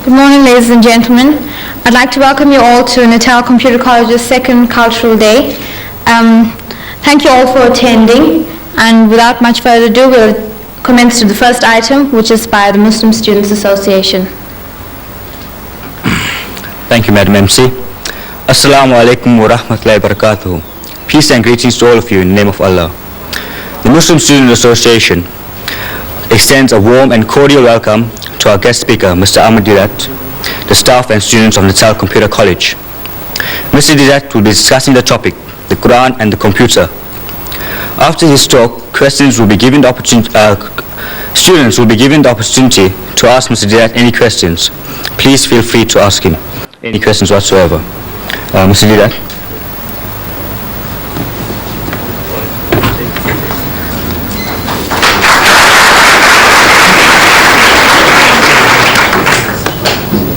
Good morning, ladies and gentlemen. I'd like to welcome you all to Natal Computer College's second Cultural Day. Thank you all for attending, and without much further ado, we'll commence to the first item, which is by the Muslim Students Association. Thank you, Madam MC. Assalamu alaikum wa rahmatullahi wa barakatuh. Peace and greetings to all of you in the name of Allah. The Muslim Student Association extends a warm and cordial welcome to our guest speaker, Mr. Ahmed, the staff and students of Natal Computer College. Mr. Deedat will be discussing the topic, the Quran and the computer. After his talk, students will be given the opportunity to ask Mr. Deedat any questions. Please feel free to ask him any questions whatsoever. Mr. Deedat.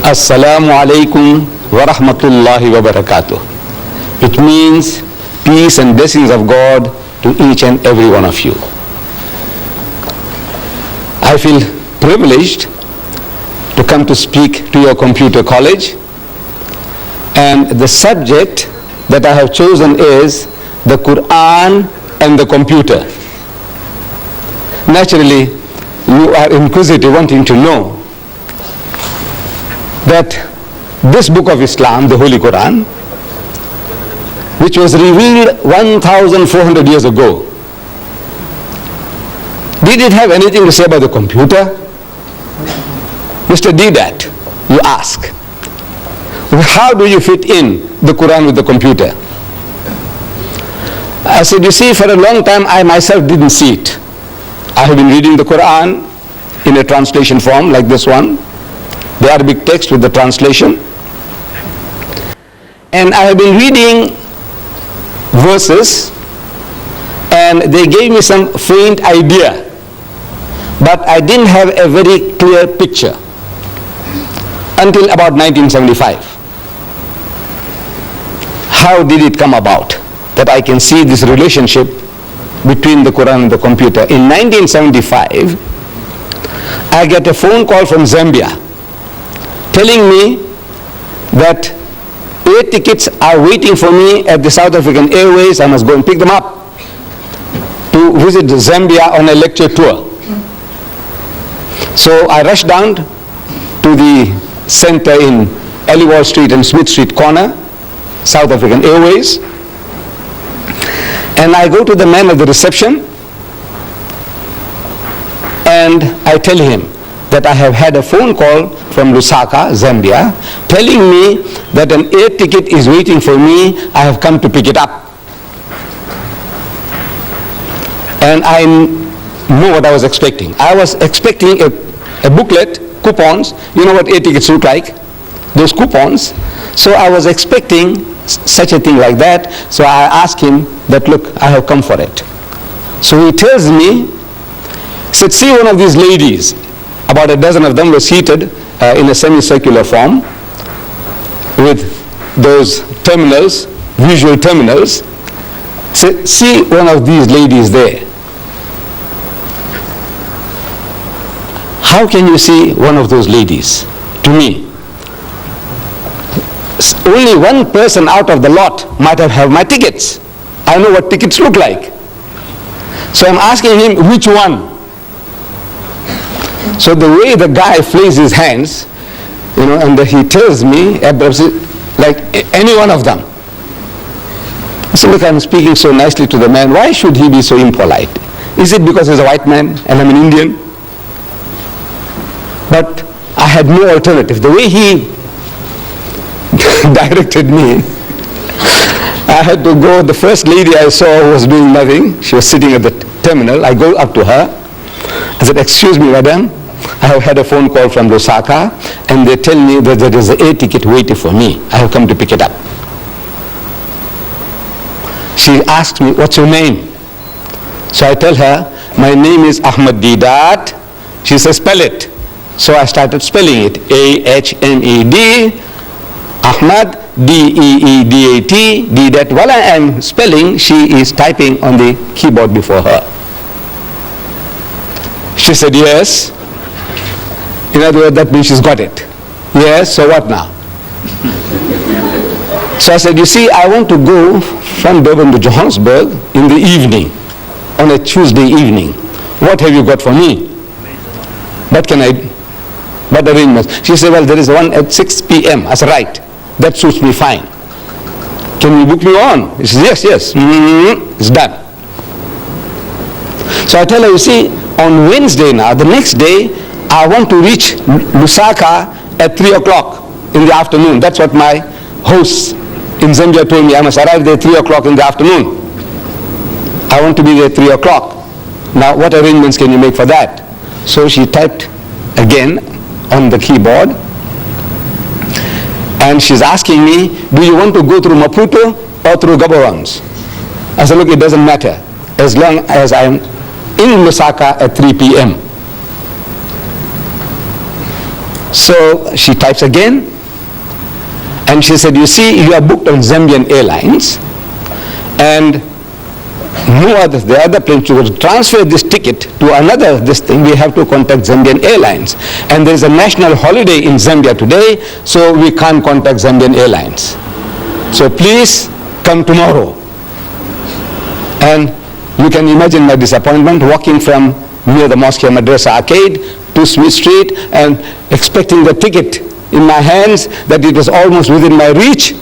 Assalamu alaikum wa rahmatullahi wa barakatuh. It means peace and blessings of God to each and every one of you. I feel privileged to come to speak to your computer college, and the subject that I have chosen is the Quran and the computer. Naturally, you are inquisitive, wanting to know that this book of Islam, the Holy Quran, which was revealed 1,400 years ago, did it have anything to say about the computer? Mr. Deedat, you ask, how do you fit in the Quran with the computer? I said, you see, for a long time I myself didn't see it. I have been reading the Quran in a translation form like this one, the Arabic text with the translation, and I have been reading verses, and they gave me some faint idea, but I didn't have a very clear picture until about 1975. How did it come about that I can see this relationship between the Quran and the computer? In 1975, I get a phone call from Zambia telling me that 8 tickets are waiting for me at the South African Airways. I must go and pick them up to visit Zambia on a lecture tour. So I rushed down to the center in Aliwal Street and Smith Street corner, South African Airways, and I go to the man at the reception and I tell him that I have had a phone call from Lusaka, Zambia, telling me that an air ticket is waiting for me. I have come to pick it up. And I know what I was expecting. I was expecting a booklet, coupons. You know what air tickets look like? Those coupons. So I was expecting such a thing like that. So I asked him that, look, I have come for it. So he tells me, he said, see one of these ladies. About a dozen of them were seated in a semicircular form with those terminals, visual terminals. So, see one of these ladies there. How can you see one of those ladies? To me, only one person out of the lot might have my tickets. I know what tickets look like. So I'm asking him, which one? So the way the guy flays his hands, and he tells me, like any one of them. I said, look, I'm speaking so nicely to the man. Why should he be so impolite? Is it because he's a white man and I'm an Indian? But I had no alternative. The way he directed me, I had to go. The first lady I saw was doing nothing. She was sitting at the terminal. I go up to her. I said, excuse me, madam, I have had a phone call from Lusaka and they tell me that there is an air ticket waiting for me. I have come to pick it up. She asked me, what's your name? So I tell her, my name is Ahmed Deedat. She says, spell it. So I started spelling it, A-H-M-E-D, Ahmed, D-E-E-D-A-T, Deedat. While I am spelling, she is typing on the keyboard before her. She said, yes. In other words, that means she's got it. Yes, so what now? So I said, you see, I want to go from Durban to Johannesburg in the evening, on a Tuesday evening. What have you got for me? What arrangements? She said, well, there is one at 6 p.m. I said, right, that suits me fine. Can you book me on? She says, yes. It's done. So I tell her, you see, on Wednesday now, the next day, I want to reach Lusaka at 3 o'clock in the afternoon. That's what my hosts in Zambia told me. I must arrive there 3 o'clock in the afternoon. I want to be there at 3 o'clock. Now, what arrangements can you make for that? So she typed again on the keyboard, and she's asking me, do you want to go through Maputo or through Gaborone? I said, look, it doesn't matter as long as I'm in Lusaka at 3 p.m. So she types again, and she said, you see, you are booked on Zambian Airlines, and the other plane, to transfer this ticket to another thing, we have to contact Zambian Airlines. And there is a national holiday in Zambia today, so we can't contact Zambian Airlines. So please come tomorrow. And you can imagine my disappointment walking from near the Mosque Madrasa Arcade to Smith Street and expecting the ticket in my hands, that it was almost within my reach,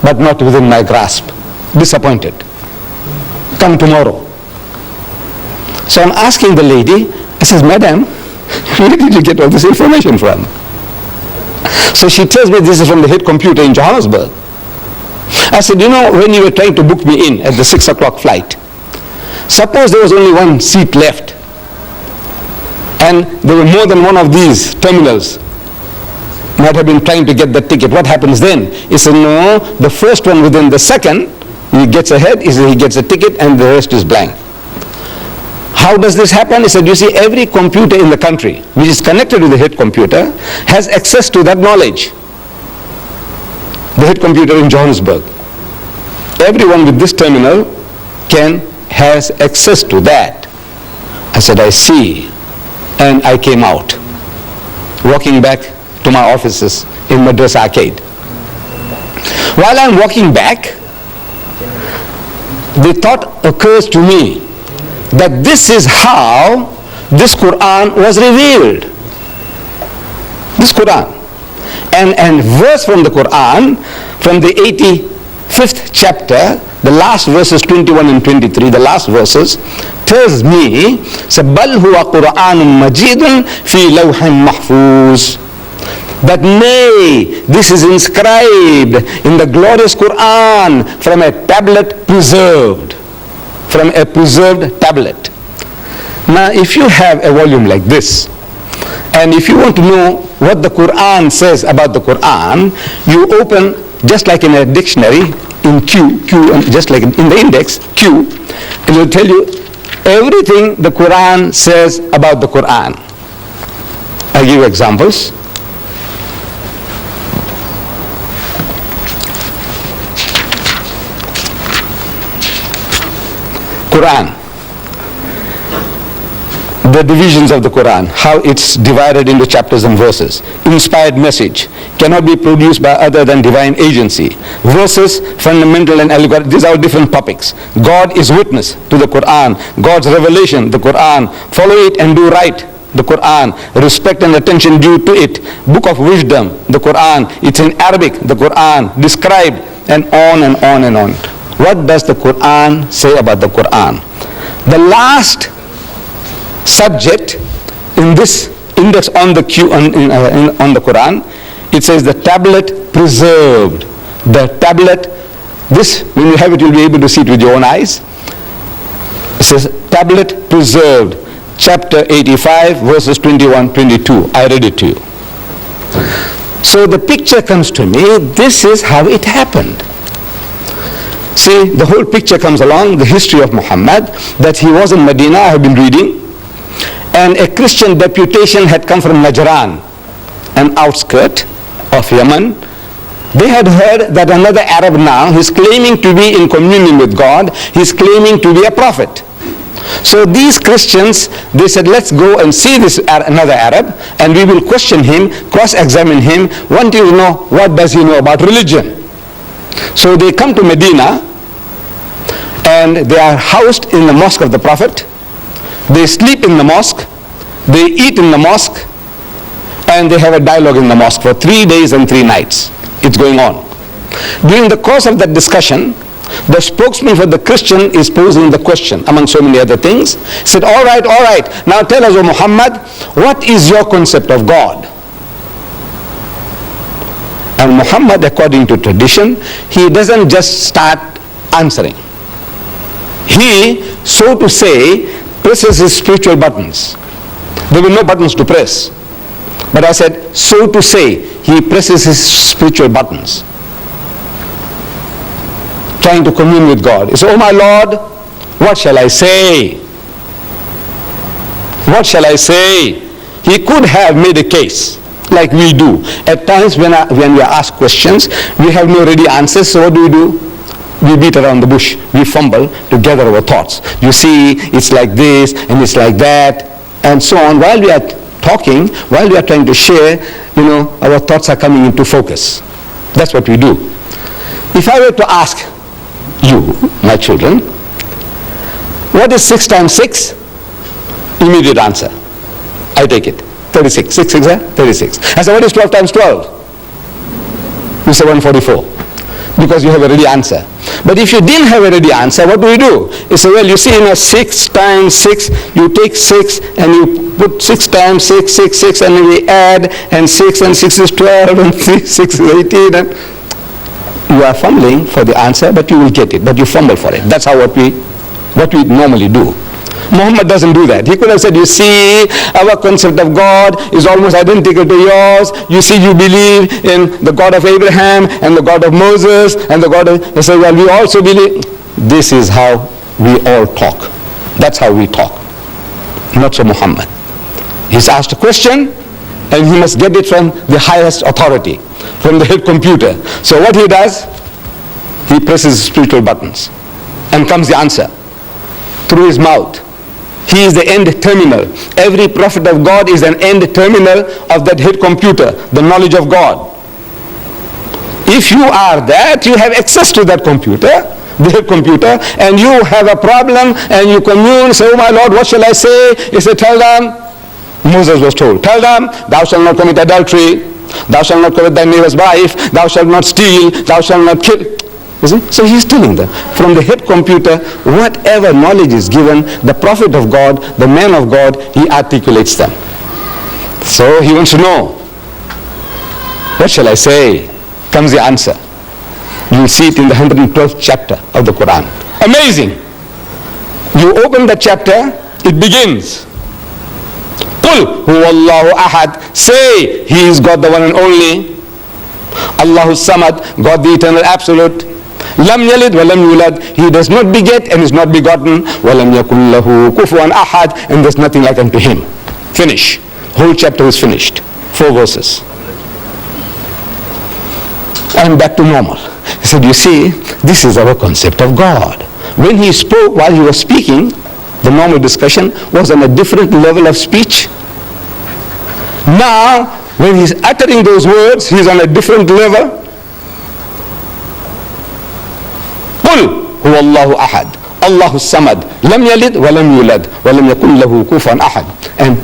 but not within my grasp. Disappointed. Come tomorrow. So I'm asking the lady, I says, madam, where did you get all this information from? So she tells me this is from the head computer in Johannesburg. I said, you know, when you were trying to book me in at the 6 o'clock flight, suppose there was only one seat left, and there were more than one of these terminals might have been trying to get the ticket. What happens then? He said, no, the first one within the second, he gets ahead, he gets a ticket, and the rest is blank. How does this happen? He said, you see, every computer in the country which is connected to the head computer has access to that knowledge. The head computer in Johannesburg. Everyone with this terminal has access to that. I said, I see. And I came out, walking back to my offices in Madrasa Arcade. While I'm walking back, the thought occurs to me that this is how this Quran was revealed. This Quran. And verse from the Quran, from the 85th chapter, the last verses 21 and 23, the last verses, tells me, بَلْ هُوَ قُرْآنٌ مَجِيدٌ فِي لَوْحٍ مَحْفُوظٍ. That nay, this is inscribed in the glorious Quran from a tablet preserved. From a preserved tablet. Now, if you have a volume like this, and if you want to know what the Quran says about the Quran, you open, just like in a dictionary, in Q, just like in the index, Q, it will tell you everything the Quran says about the Quran. I'll give you examples. Quran, the divisions of the Quran, how it's divided into chapters and verses. Inspired message cannot be produced by other than divine agency. Verses, fundamental and allegorical, these are different topics. God is witness to the Quran. God's revelation, the Quran. Follow it and do right, the Quran. Respect and attention due to it. Book of wisdom, the Quran. It's in Arabic, the Quran. Described, and on and on and on. What does the Quran say about the Quran? The last subject in this index on the on the Quran, it says the tablet preserved. The tablet, this, when you have it, you'll be able to see it with your own eyes. It says tablet preserved, chapter 85, verses 21, 22. I read it to you. So the picture comes to me, this is how it happened. See, the whole picture comes along, the history of Muhammad, that he was in Medina, I have been reading, and a Christian deputation had come from Najran, an outskirt of Yemen. They had heard that another Arab now, he's claiming to be in communion with God, he's claiming to be a prophet. So these Christians, they said, let's go and see this another Arab, and we will question him, cross-examine him, want to know what does he know about religion. So they come to Medina, and they are housed in the mosque of the Prophet. They sleep in the mosque, they eat in the mosque, and they have a dialogue in the mosque for 3 days and 3 nights. It's going on. During the course of that discussion, the spokesman for the Christian is posing the question, among so many other things. He said, all right, now tell us, O Muhammad, what is your concept of God? And Muhammad, according to tradition, he doesn't just start answering. He, so to say, presses his spiritual buttons. There were no buttons to press. But I said, so to say, he presses his spiritual buttons, trying to commune with God. He said, oh my Lord, what shall I say? What shall I say? He could have made a case, like we do. At times when we are asked questions, we have no ready answers, so what do? We beat around the bush. We fumble to gather our thoughts. You see, it's like this, and it's like that, and so on. While we are talking, while we are trying to share, our thoughts are coming into focus. That's what we do. If I were to ask you, my children, what is 6 times 6? Immediate answer. I take it. 36. 6 6 36. I said, what is 12 times 12? You say 144. Because you have a ready answer. But if you didn't have a ready answer, what do? You say, well, you see, 6 times 6, you take 6 and you put 6 times 6, 6, 6, and then we add, and 6 and 6 is 12, and 6 is 18, and you are fumbling for the answer, but you will get it, but you fumble for it. That's how what we normally do. Muhammad doesn't do that. He could have said, you see, our concept of God is almost identical to yours. You see, you believe in the God of Abraham and the God of Moses and the God of... He said, well, we also believe... This is how we all talk. That's how we talk. Not so Muhammad. He's asked a question and he must get it from the highest authority, from the head computer. So what he does, he presses spiritual buttons and comes the answer through his mouth. He is the end terminal. Every prophet of God is an end terminal of that head computer, the knowledge of God. If you are that, you have access to that computer, the head computer, and you have a problem and you commune, say, oh my Lord, what shall I say? He said, tell them, Moses was told, tell them, thou shalt not commit adultery, thou shalt not covet thy neighbor's wife, thou shalt not steal, thou shalt not kill. You see? So he's telling them, from the head computer, whatever knowledge is given, the prophet of God, the man of God, he articulates them. So he wants to know, what shall I say? Comes the answer. You will see it in the 112th chapter of the Quran. Amazing. You open the chapter, it begins. Qul huwa Allahu ahad. Say, he is God the one and only. Allahu samad, God the eternal absolute. Lam yalid wa lam yulad. He does not beget and is not begotten. Wa lam yakul lahu kufuwan ahad. And there's nothing like unto him. Finish. Whole chapter is finished. 4 verses. And back to normal. He said, you see, this is our concept of God. When he spoke, while he was speaking, the normal discussion was on a different level of speech. Now, when he's uttering those words, he's on a different level. قل هو الله أحد الله الصمد لم يلد ولم يولد ولم يكن له كفوا أحد. And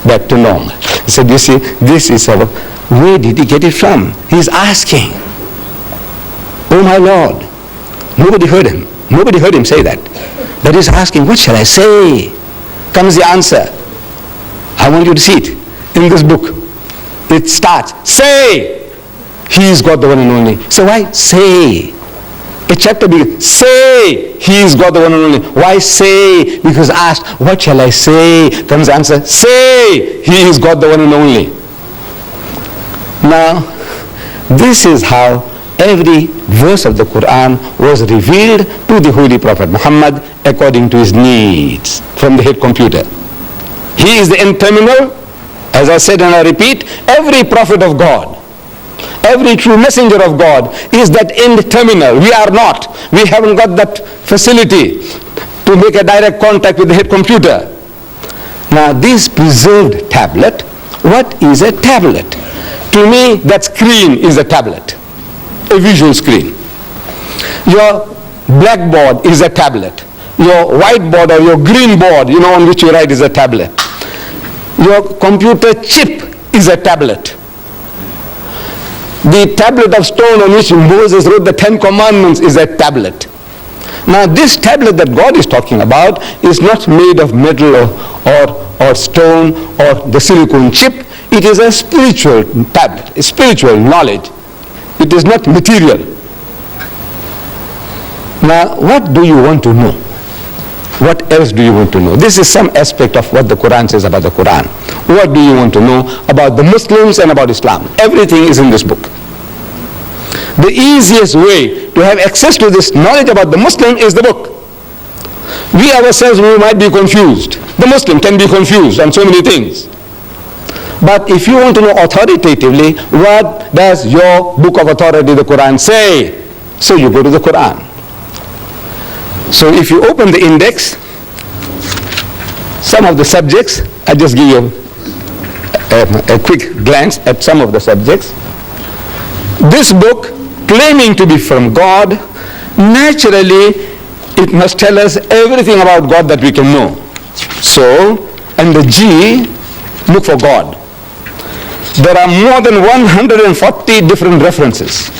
back to normal. He said, you see, this is our... Where did he get it from? He's asking. Oh my Lord. Nobody heard him. Nobody heard him say that. But he's asking, what shall I say? Comes the answer. I want you to see it in this book. It starts, say, he is God the one and only. So why say? A chapter begins, say, he is God the one and only. Why say? Because asked, what shall I say? Comes the answer, say, he is God the one and only. Now, this is how every verse of the Quran was revealed to the Holy Prophet Muhammad according to his needs from the head computer. He is the end terminal. As I said and I repeat, every prophet of God, every true messenger of God is that end terminal. We are not. We haven't got that facility. to make a direct contact with the head computer. Now this preserved tablet, what is a tablet? To me, that screen is a tablet, a visual screen. Your blackboard is a tablet. Your whiteboard or your green board, on which you write, is a tablet. Your computer chip is a tablet. The tablet of stone on which Moses wrote the 10 Commandments is a tablet. Now this tablet that God is talking about is not made of metal or stone or the silicone chip. It is a spiritual tablet, a spiritual knowledge. It is not material. Now what do you want to know? What else do you want to know? This is some aspect of what the Quran says about the Quran. What do you want to know about the Muslims and about Islam? Everything is in this book. The easiest way to have access to this knowledge about the Muslim is the book. We ourselves, we might be confused. The Muslim can be confused on so many things. But if you want to know authoritatively, what does your book of authority, the Quran, say? So you go to the Quran. So if you open the index, some of the subjects, I just give you a quick glance at some of the subjects. This book, claiming to be from God, naturally it must tell us everything about God that we can know. So, under G, look for God. There are more than 140 different references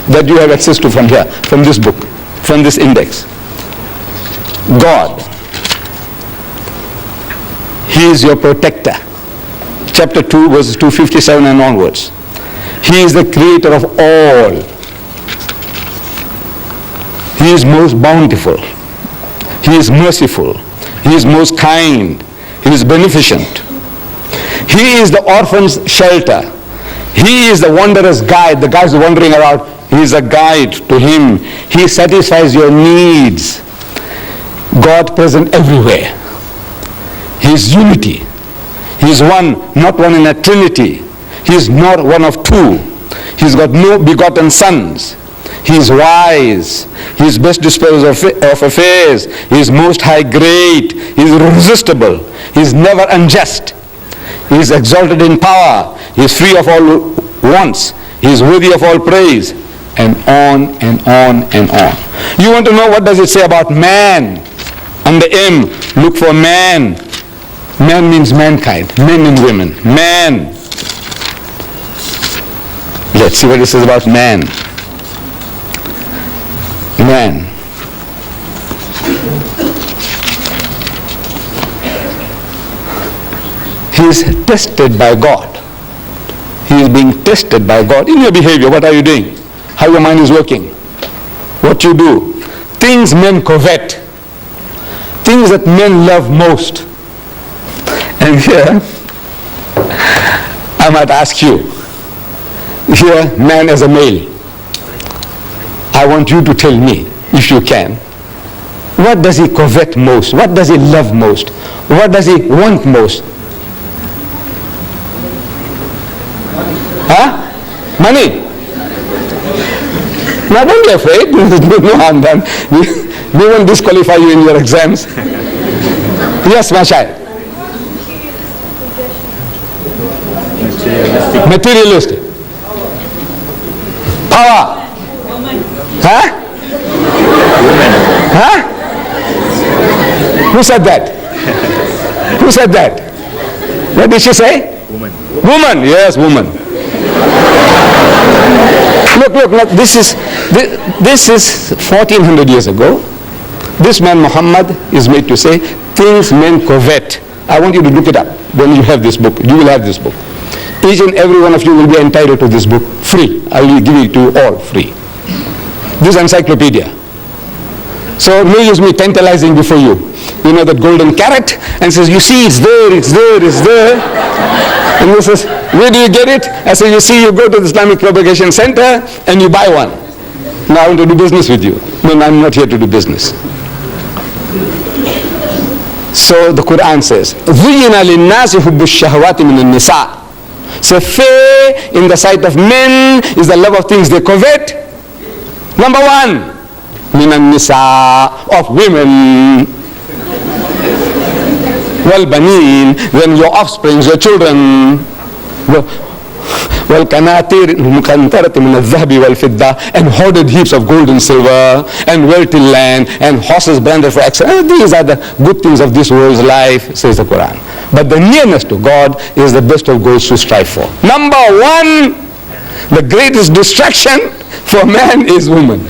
that you have access to from here, from this book, from this index. God. He is your protector. Chapter 2, verses 257 and onwards. He is the creator of all. He is most bountiful. He is merciful. He is most kind. He is beneficent. He is the orphan's shelter. He is the wanderer's guide. The guys wandering around, he is a guide to him. He satisfies your needs. God present everywhere. He is unity. He is one, not one in a trinity. He is not one of two. He has got no begotten sons. He is wise. He is best disposer of affairs. He is most high great. He is irresistible. He is never unjust. He is exalted in power. He is free of all wants. He is worthy of all praise. And on and on and on. You want to know what does it say about man? Under M, look for man. Man means mankind, men and women. Man. Let's see what it says about man. Man. He is tested by God. He is being tested by God. In your behavior, what are you doing? How your mind is working? What you do? Things men covet. Things that men love most. And here, I might ask you, here, man as a male, I want you to tell me, if you can, what does he covet most? What does he love most? What does he want most? Huh? Money. Now don't be afraid, no harm done. We won't disqualify you in your exams. Yes, my child. Materialistic. Power. Huh? Huh? Who said that? Who said that? What did she say? Woman. Woman, yes, woman. Look, this is 1400 years ago. This man Muhammad is made to say, things men covet. I want you to look it up when you have this book. You will have this book. Each and every one of you will be entitled to this book free. I will give it to you all free. This encyclopedia. So no use me tantalizing before you. You know that golden carrot, and says, you see, it's there, it's there, it's there. And he says, where do you get it? I say, you see, you go to the Islamic Propagation Center and you buy one. Now I want to do business with you. No, I'm not here to do business. So the Quran says, زُيِّنَ لِلنَّاسِ حُبُّ الشَّهَوَاتِ مِنَ النِّسَاءِ. So fair in the sight of men is the love of things they covet. Number one, مِنَ النِّسَاءِ, of women. وَالْبَنِينَ, then your offspring, your children. وَالْقَنَاطِيرِ الْمُقَنْطَرَةِ مِنَ الذَّهَبِ وَالْفِضَّةِ, and hoarded heaps of gold and silver, and wealthy land, and horses branded for excellence. These are the good things of this world's life, says the Quran. But the nearness to God is the best of goals to strive for. Number one, the greatest distraction for man is woman.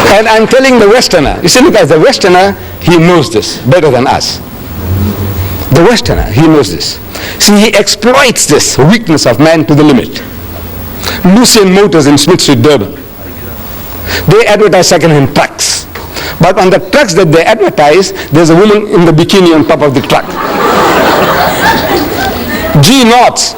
And I'm telling the Westerner, you see, look, as the Westerner, he knows this better than us. The Westerner, he knows this. See, he exploits this weakness of man to the limit. Lucien Motors in Smith Street, Durban, they advertise second-hand trucks. But on the trucks that they advertise, there's a woman in the bikini on top of the truck. G Knots,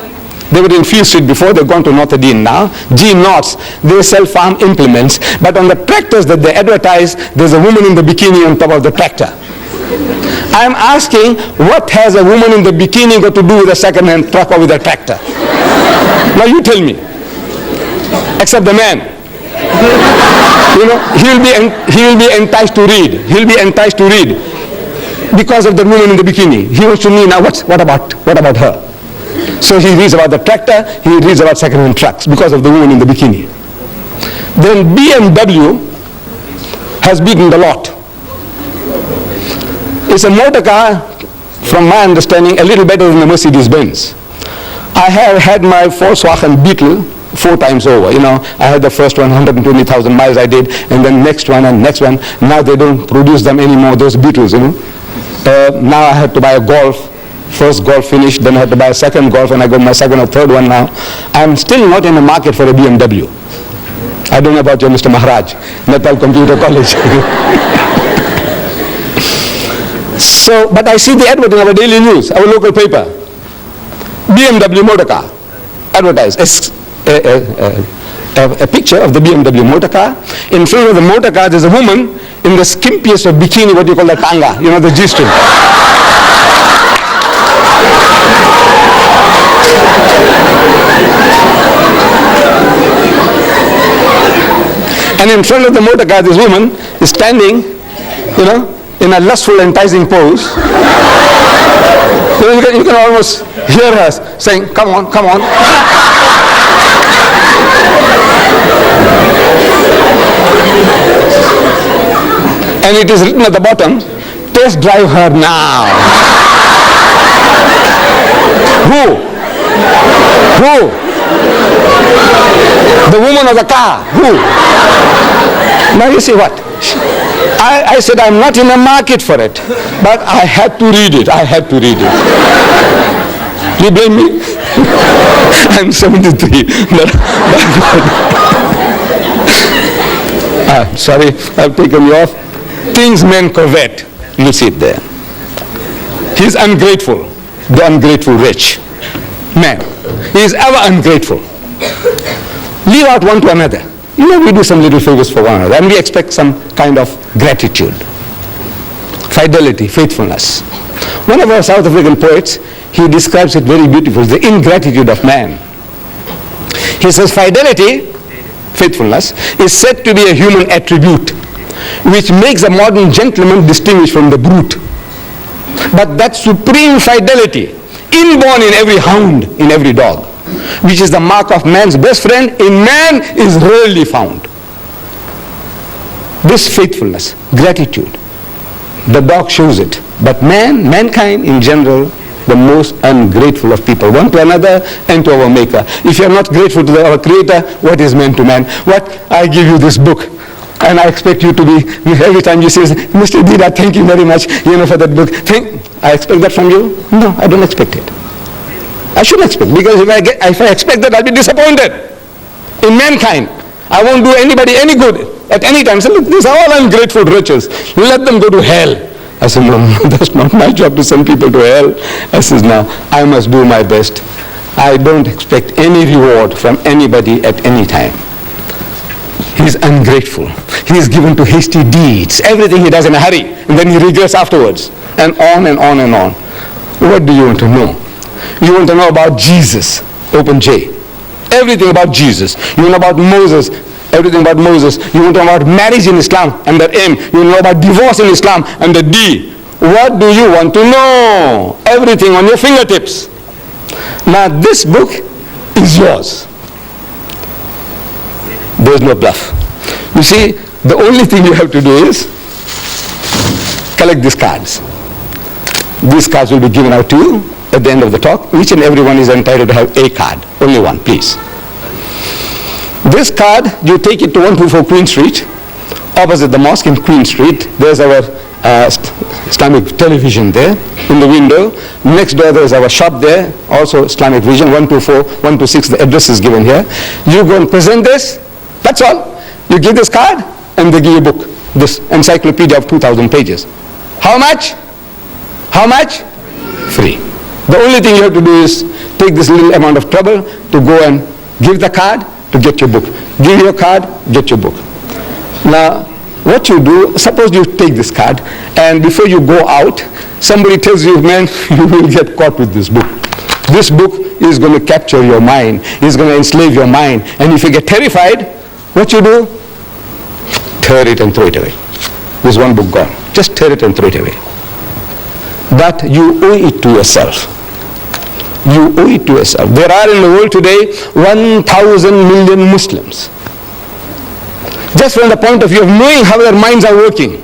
they were in Field Street before, they've gone to North Dean now. G Knots, they sell farm implements, but on the tractors that they advertise, there's a woman in the bikini on top of the tractor. I'm asking, what has a woman in the bikini got to do with a second-hand truck or with a tractor? Now you tell me. Except the man. You know, he will be enticed to read. He'll be enticed to read because of the woman in the bikini. He wants to know now what about her? So he reads about the tractor, he reads about second-hand trucks because of the woman in the bikini. Then BMW has beaten the lot. It's a motor car, from my understanding, a little better than the Mercedes-Benz. I have had my Volkswagen Beetle 4 times over. You know, I had the first one, 120,000 miles I did, and then next one and next one. Now they don't produce them anymore, those Beetles, you know. Now I had to buy a Golf. First Golf finished, then I had to buy a second Golf, and I got my second or third one now. I'm still not in the market for a BMW. I don't know about you, Mr. Maharaj, Natal Computer College. So, but I see the advert in our daily news, our local paper. BMW motor car, advertised. A picture of the BMW motor car. In front of the motor car, there's a woman in the skimpiest of bikini, what you call the tanga, you know, the G-string. And in front of the motor car, this woman is standing, you know, in a lustful, enticing pose. You can almost hear her saying, "Come on, come on." And it is written at the bottom, "Test drive her now." Who? The woman of the car. Who? Now you see what? I said I'm not in the market for it, but I had to read it. I had to read it. You blame me? I'm 73. Sorry, I've taken you off. Things men covet. You see it there. He's ungrateful. The ungrateful rich man. He is ever ungrateful. Leave out one to another. You know, we do some little favors for one another and we expect some kind of gratitude. Fidelity, faithfulness. One of our South African poets, he describes it very beautifully, the ingratitude of man. He says, fidelity, faithfulness, is said to be a human attribute which makes a modern gentleman distinguished from the brute. But that supreme fidelity, inborn in every hound, in every dog, which is the mark of man's best friend, in man is rarely found. This faithfulness, gratitude, the dog shows it. But mankind in general, the most ungrateful of people, one to another and to our Maker. If you are not grateful to our Creator, what is man to man? What? I give you this book, and I expect you to be, every time you say, "Mr. Deedat, thank you very much, for that book." I expect that from you? No, I don't expect it. I shouldn't expect, because if I expect that, I'll be disappointed in mankind. I won't do anybody any good at any time. So look, these are all ungrateful riches. Let them go to hell. I said, no, that's not my job to send people to hell. I said, no, I must do my best. I don't expect any reward from anybody at any time. He's ungrateful. He is given to hasty deeds. Everything he does in a hurry, and then he regrets afterwards. And on and on and on. What do you want to know? You want to know about Jesus, open J. Everything about Jesus. You want about Moses, everything about Moses. You want to know about marriage in Islam, under M. You know about divorce in Islam, under D. What do you want to know? Everything on your fingertips. Now this book is yours. There's no bluff. You see, the only thing you have to do is collect these cards. These cards will be given out to you at the end of the talk. Each and every one is entitled to have a card. Only one, please. This card, you take it to 124 Queen Street, opposite the mosque in Queen Street. There's our Islamic television there in the window. Next door there is our shop there, also Islamic Vision, 124, 126, the address is given here. You go and present this, that's all. You give this card and they give you a book, this encyclopedia of 2,000 pages. How much? How much? Free. The only thing you have to do is take this little amount of trouble to go and give the card to get your book. Give your card, get your book. Now, what you do, suppose you take this card and before you go out, somebody tells you, man, you will get caught with this book. This book is going to capture your mind. It's going to enslave your mind. And if you get terrified, what you do? Tear it and throw it away. There's one book gone. Just tear it and throw it away. But you owe it to yourself. You owe it to yourself. There are in the world today 1,000 million Muslims. Just from the point of view of knowing how their minds are working,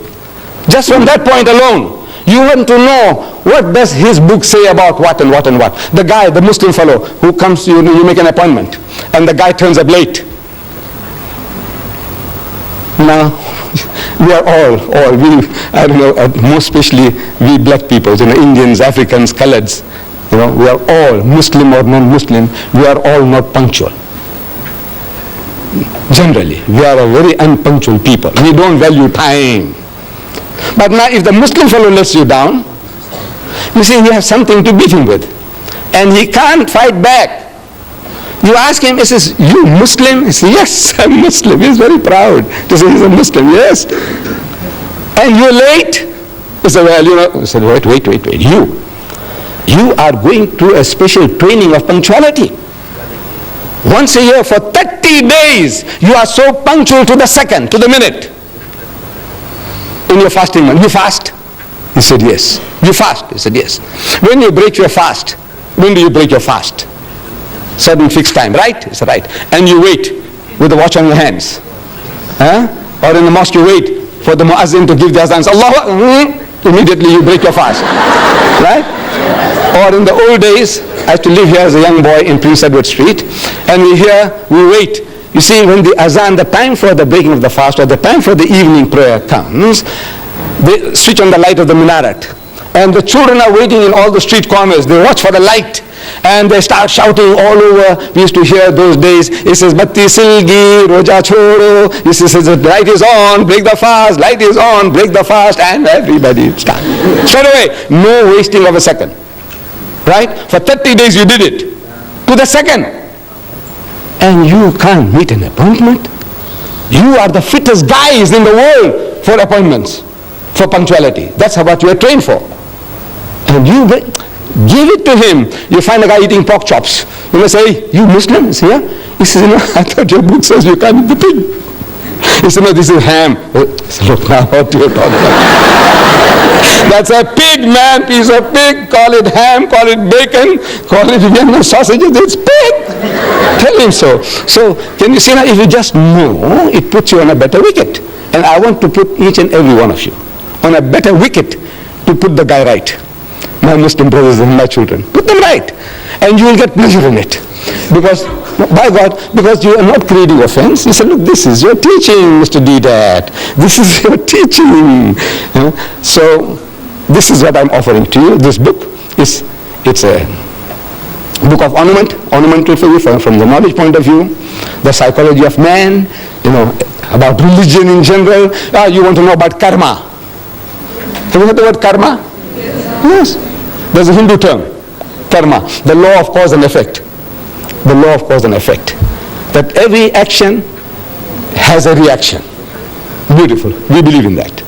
just from that point alone, you want to know what does his book say about what and what and what. The guy, the Muslim fellow who comes to you, you make an appointment, and the guy turns up late. Now, we are I don't know, most especially we black people, Indians, Africans, Coloreds, we are all, Muslim or non-Muslim, we are all not punctual. Generally, we are a very unpunctual people. We don't value time. But now if the Muslim fellow lets you down, you see he has something to beat him with. And he can't fight back. You ask him, he says, you Muslim? He says, yes, I'm Muslim. He's very proud to say he's a Muslim, yes. And you're late? He said, well, he said, wait. You are going through a special training of punctuality. Once a year for 30 days, you are so punctual to the second, to the minute. In your fasting month, you fast? He said, yes. You fast? He said, yes. When you break your fast, when do you break your fast? Certain fixed time, right? He said, right. And you wait with the watch on your hands. Or in the mosque you wait for the muazzin to give the azans. Allah, immediately you break your fast. Right? Or in the old days, I used to live here as a young boy in Prince Edward Street, and we wait. You see, when the azan, the time for the breaking of the fast or the time for the evening prayer comes, they switch on the light of the minaret. And the children are waiting in all the street corners. They watch for the light. And they start shouting all over. We used to hear those days. It says, Batti Silgi, Roja Choro. It says, the light is on, break the fast. Light is on, break the fast. And everybody starts. Straight away, no wasting of a second. Right? For 30 days you did it. To the second. And you can't meet an appointment. You are the fittest guys in the world for appointments, for punctuality. That's what you are trained for. And you give it to him. You find a guy eating pork chops. You may say, you Muslim? He says, yeah. He says, I thought your book says you can't eat the pig. He said, no, this is ham. He said, look now, what do you talk about? That's a pig, man, piece of pig. Call it ham, call it bacon, call it Vienna sausages. It's pig. Tell him so. So, can you see now, if you just know, it puts you on a better wicket. And I want to put each and every one of you on a better wicket to put the guy right. My Muslim brothers and my children. Put them right. And you will get pleasure in it. Because, by God, because you are not creating offense. You say, look, this is your teaching, Mr. Deedat. This is your teaching. So, this is what I'm offering to you. This book it's a book of ornamental for you from the knowledge point of view, the psychology of man, about religion in general. You want to know about karma. Have you heard the word karma? Yes. There's a Hindu term, karma, the law of cause and effect. The law of cause and effect. That every action has a reaction. Beautiful. We believe in that.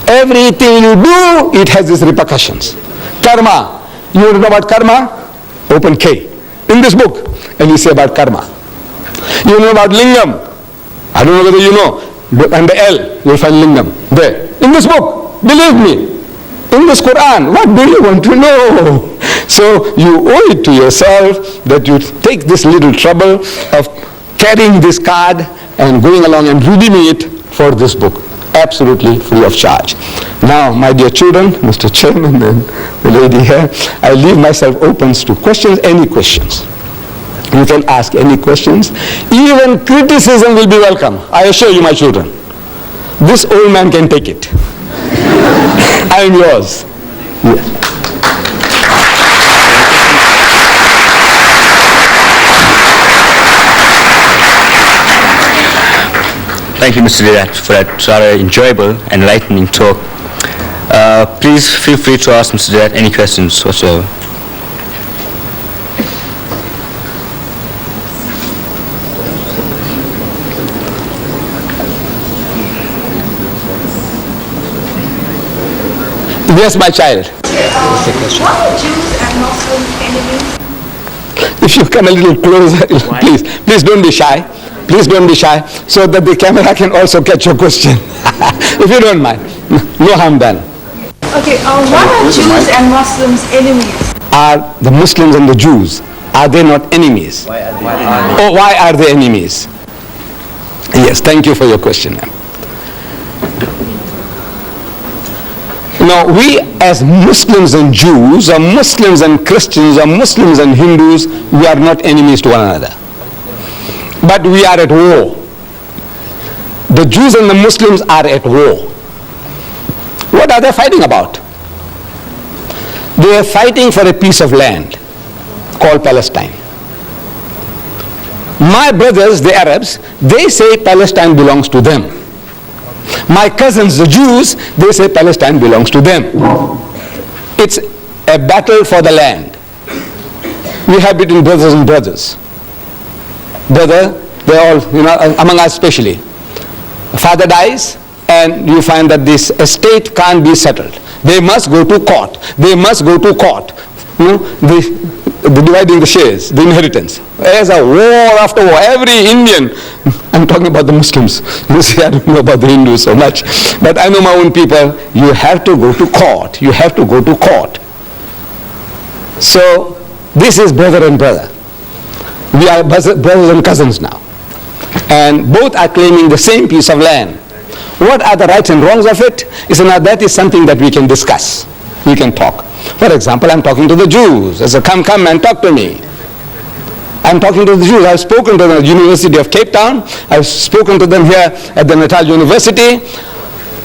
Everything you do, it has its repercussions. Karma. You want to know about karma? Open K. In this book. And you say about karma. You know about lingam. I don't know whether you know, and the L, you'll find lingam there. In this book, believe me, in this Quran, what do you want to know? So you owe it to yourself that you take this little trouble of carrying this card and going along and redeeming it for this book, absolutely free of charge. Now, my dear children, Mr. Chairman and the lady here, I leave myself open to questions, any questions. You can ask any questions. Even criticism will be welcome. I assure you, my children. This old man can take it. I am yours. Yes. Thank you, Mr. Deedat, for that rather enjoyable and enlightening talk. Please feel free to ask Mr. Deedat any questions whatsoever. Yes, my child. What are Jews and Muslims enemies? If you come a little closer, please don't be shy. Please don't be shy, so that the camera can also catch your question. If you don't mind. No harm done. Okay, what are Jews and Muslims enemies? Are the Muslims and the Jews, are they not enemies? Why are they enemies? Yes, thank you for your question, ma'am. Now, we as Muslims and Jews, or Muslims and Christians, or Muslims and Hindus, we are not enemies to one another. But we are at war. The Jews and the Muslims are at war. What are they fighting about? They are fighting for a piece of land called Palestine. My brothers, the Arabs, they say Palestine belongs to them. My cousins, the Jews, they say Palestine belongs to them. It's a battle for the land. We have between brothers and brothers. Brother, they're all, among us especially. Father dies, and you find that this estate can't be settled. They must go to court. They must go to court. The dividing the shares, the inheritance. There's a war after war. Every Indian, I'm talking about the Muslims. You see, I don't know about the Hindus so much. But I know my own people. You have to go to court. You have to go to court. So, this is brother and brother. We are brothers and cousins now. And both are claiming the same piece of land. What are the rights and wrongs of it? Now that is something that we can discuss. We can talk. For example, I'm talking to the Jews. I say, come and talk to me. I'm talking to the Jews. I've spoken to the University of Cape Town. I've spoken to them here at the Natal University.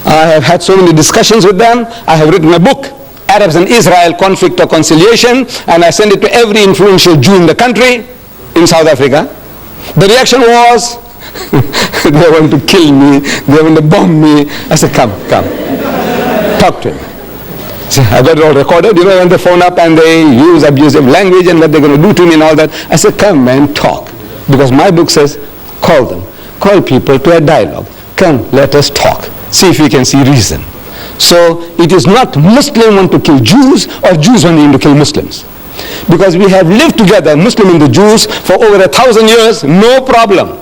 I have had so many discussions with them. I have written a book, Arabs and Israel, Conflict or Conciliation, and I sent it to every influential Jew in the country, in South Africa. The reaction was, they want to kill me, they want to bomb me. I said, come, talk to him. So I got it all recorded, when they phone up and they use abusive language and what they're going to do to me and all that. I said, come and talk. Because my book says, call them. Call people to a dialogue. Come, let us talk. See if we can see reason. So it is not Muslim want to kill Jews or Jews wanting to kill Muslims. Because we have lived together, Muslim and the Jews, for over 1,000 years, no problem.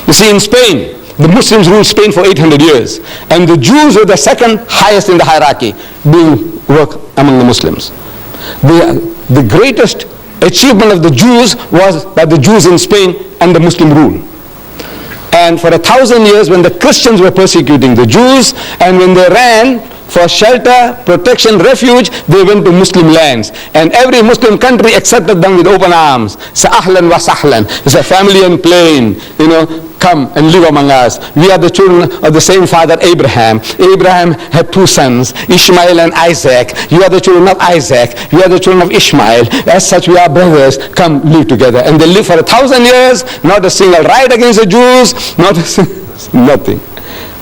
You see, in Spain, the Muslims ruled Spain for 800 years. And the Jews were the second highest in the hierarchy, doing work among the Muslims. The greatest achievement of the Jews was by the Jews in Spain and the Muslim rule. And for 1,000 years, when the Christians were persecuting the Jews, and when they ran for shelter, protection, refuge, they went to Muslim lands. And every Muslim country accepted them with open arms. Say, ahlan wa sahlan. It's a family and plain, come and live among us. We are the children of the same father, Abraham. Abraham had 2 sons, Ishmael and Isaac. You are the children of Isaac. You are the children of Ishmael. As such, we are brothers. Come, live together. And they lived for 1,000 years, not a single riot against the Jews, nothing.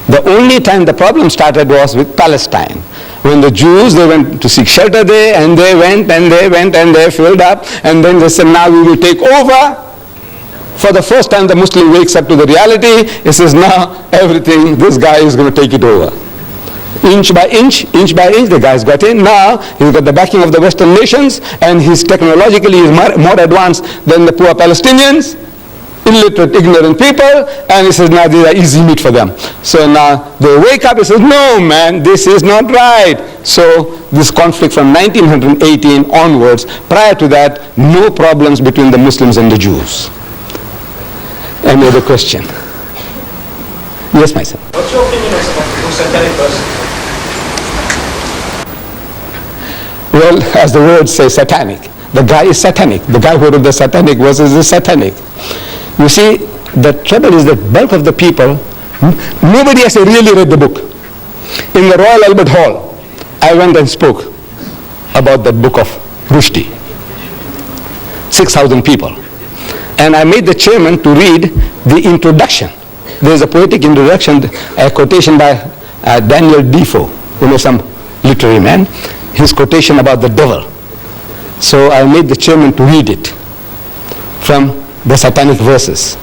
The only time the problem started was with Palestine. When the Jews, they went to seek shelter there, and they went and they filled up, and then they said, now we will take over. For the first time, the Muslim wakes up to the reality. He says, now everything, this guy is going to take it over. Inch by inch, the guy's got in. Now he's got the backing of the Western nations, and he's technologically more advanced than the poor Palestinians. illiterate, ignorant people, and he says, now these are easy meat for them. So now they wake up, he says, no man, this is not right. So this conflict from 1918 onwards, prior to that, no problems between the Muslims and the Jews. Any other question? Yes, my son. What's your opinion on the satanic person? Well, as the word says, satanic. The guy is satanic. The guy who wrote the satanic verses is satanic. You see, the trouble is that bulk of the people, nobody has really read the book. In the Royal Albert Hall, I went and spoke about that book of Rushdie. 6,000 people. And I made the chairman to read the introduction. There's a poetic introduction, a quotation by Daniel Defoe, some literary man, his quotation about the devil. So I made the chairman to read it from the satanic verses.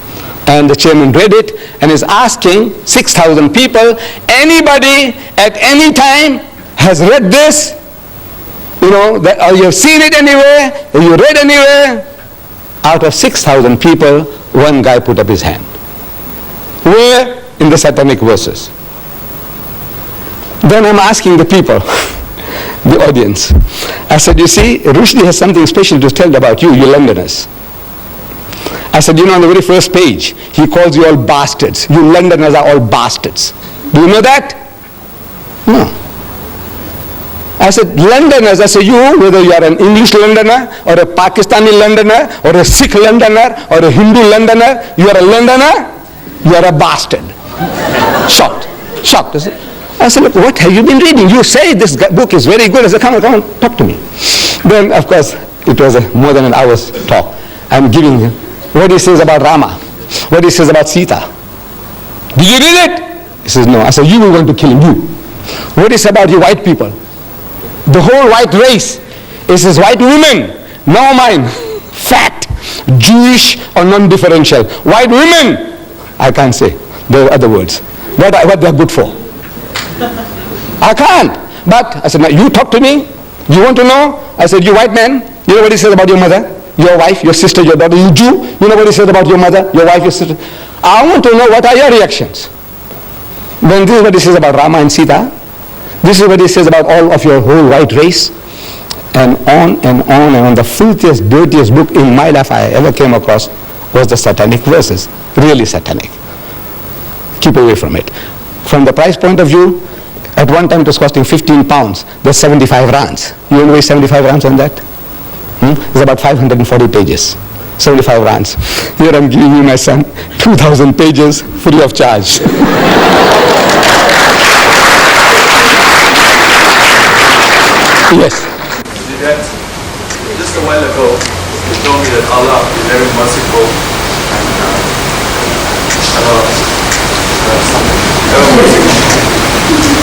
And the chairman read it and is asking 6,000 people, anybody at any time has read this? Or you have seen it anywhere, or you read anywhere? Out of 6,000 people, one guy put up his hand. Where? In the satanic verses. Then I'm asking the people, the audience. I said, you see, Rushdie has something special to tell about you Londoners. I said, on the very first page, he calls you all bastards. You Londoners are all bastards. Do you know that? No. I said, Londoners, I said, whether you are an English Londoner, or a Pakistani Londoner, or a Sikh Londoner, or a Hindu Londoner, you are a Londoner, you are a bastard. Shocked. I said, look, what have you been reading? You say this book is very good. I said, come on, talk to me. Then, of course, it was more than an hour's talk. I'm giving him what he says about Rama, what he says about Sita. Did you read it? He says, no. I said, you will want to kill him, you. What is about you white people? The whole white race. He says, white women, no mine, fat, Jewish or non-differential. White women, I can't say. There are other words. What they are good for. I can't. But I said, now you talk to me. You want to know? I said, you white man, you know what he says about your mother, your wife, your sister, your daughter. You Jew, you know what he says about your mother, your wife, your sister. I want to know what are your reactions. Then this is what he says about Rama and Sita. This is what he says about all of your whole white race. And on and on and on. The filthiest, dirtiest book in my life I ever came across was the satanic verses. Really satanic. Keep away from it. From the price point of view, at one time it was costing 15 pounds. There's 75 rands. You want to waste 75 rands on that? It's about 540 pages. 75 rands. Here I'm giving you, my son, 2,000 pages free of charge. Yes. Deedat, just a while ago, you told me that Allah is very merciful and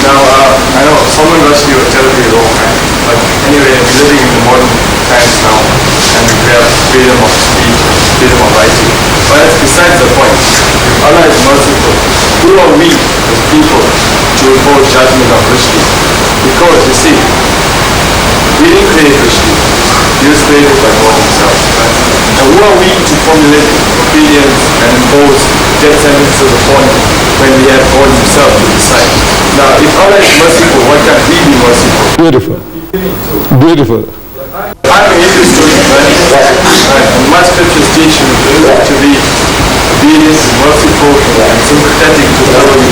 Now, I know someone rushed you or tell me wrong, but anyway, we're living in the modern times now, and we have freedom of speech, freedom of writing. But that's besides the point. If Allah is merciful, who are we as people to report judgment on Rushdie? Because, you see, we didn't create Rushdie. He was created by God himself. And who are we to formulate opinions and impose death sentences upon him when we have God himself to decide? Now, if Allah is merciful, why can't we be merciful? Beautiful. Beautiful. I'm an Hindu student, right? And my scriptures teach you to be obedient, merciful, and sympathetic to the elderly.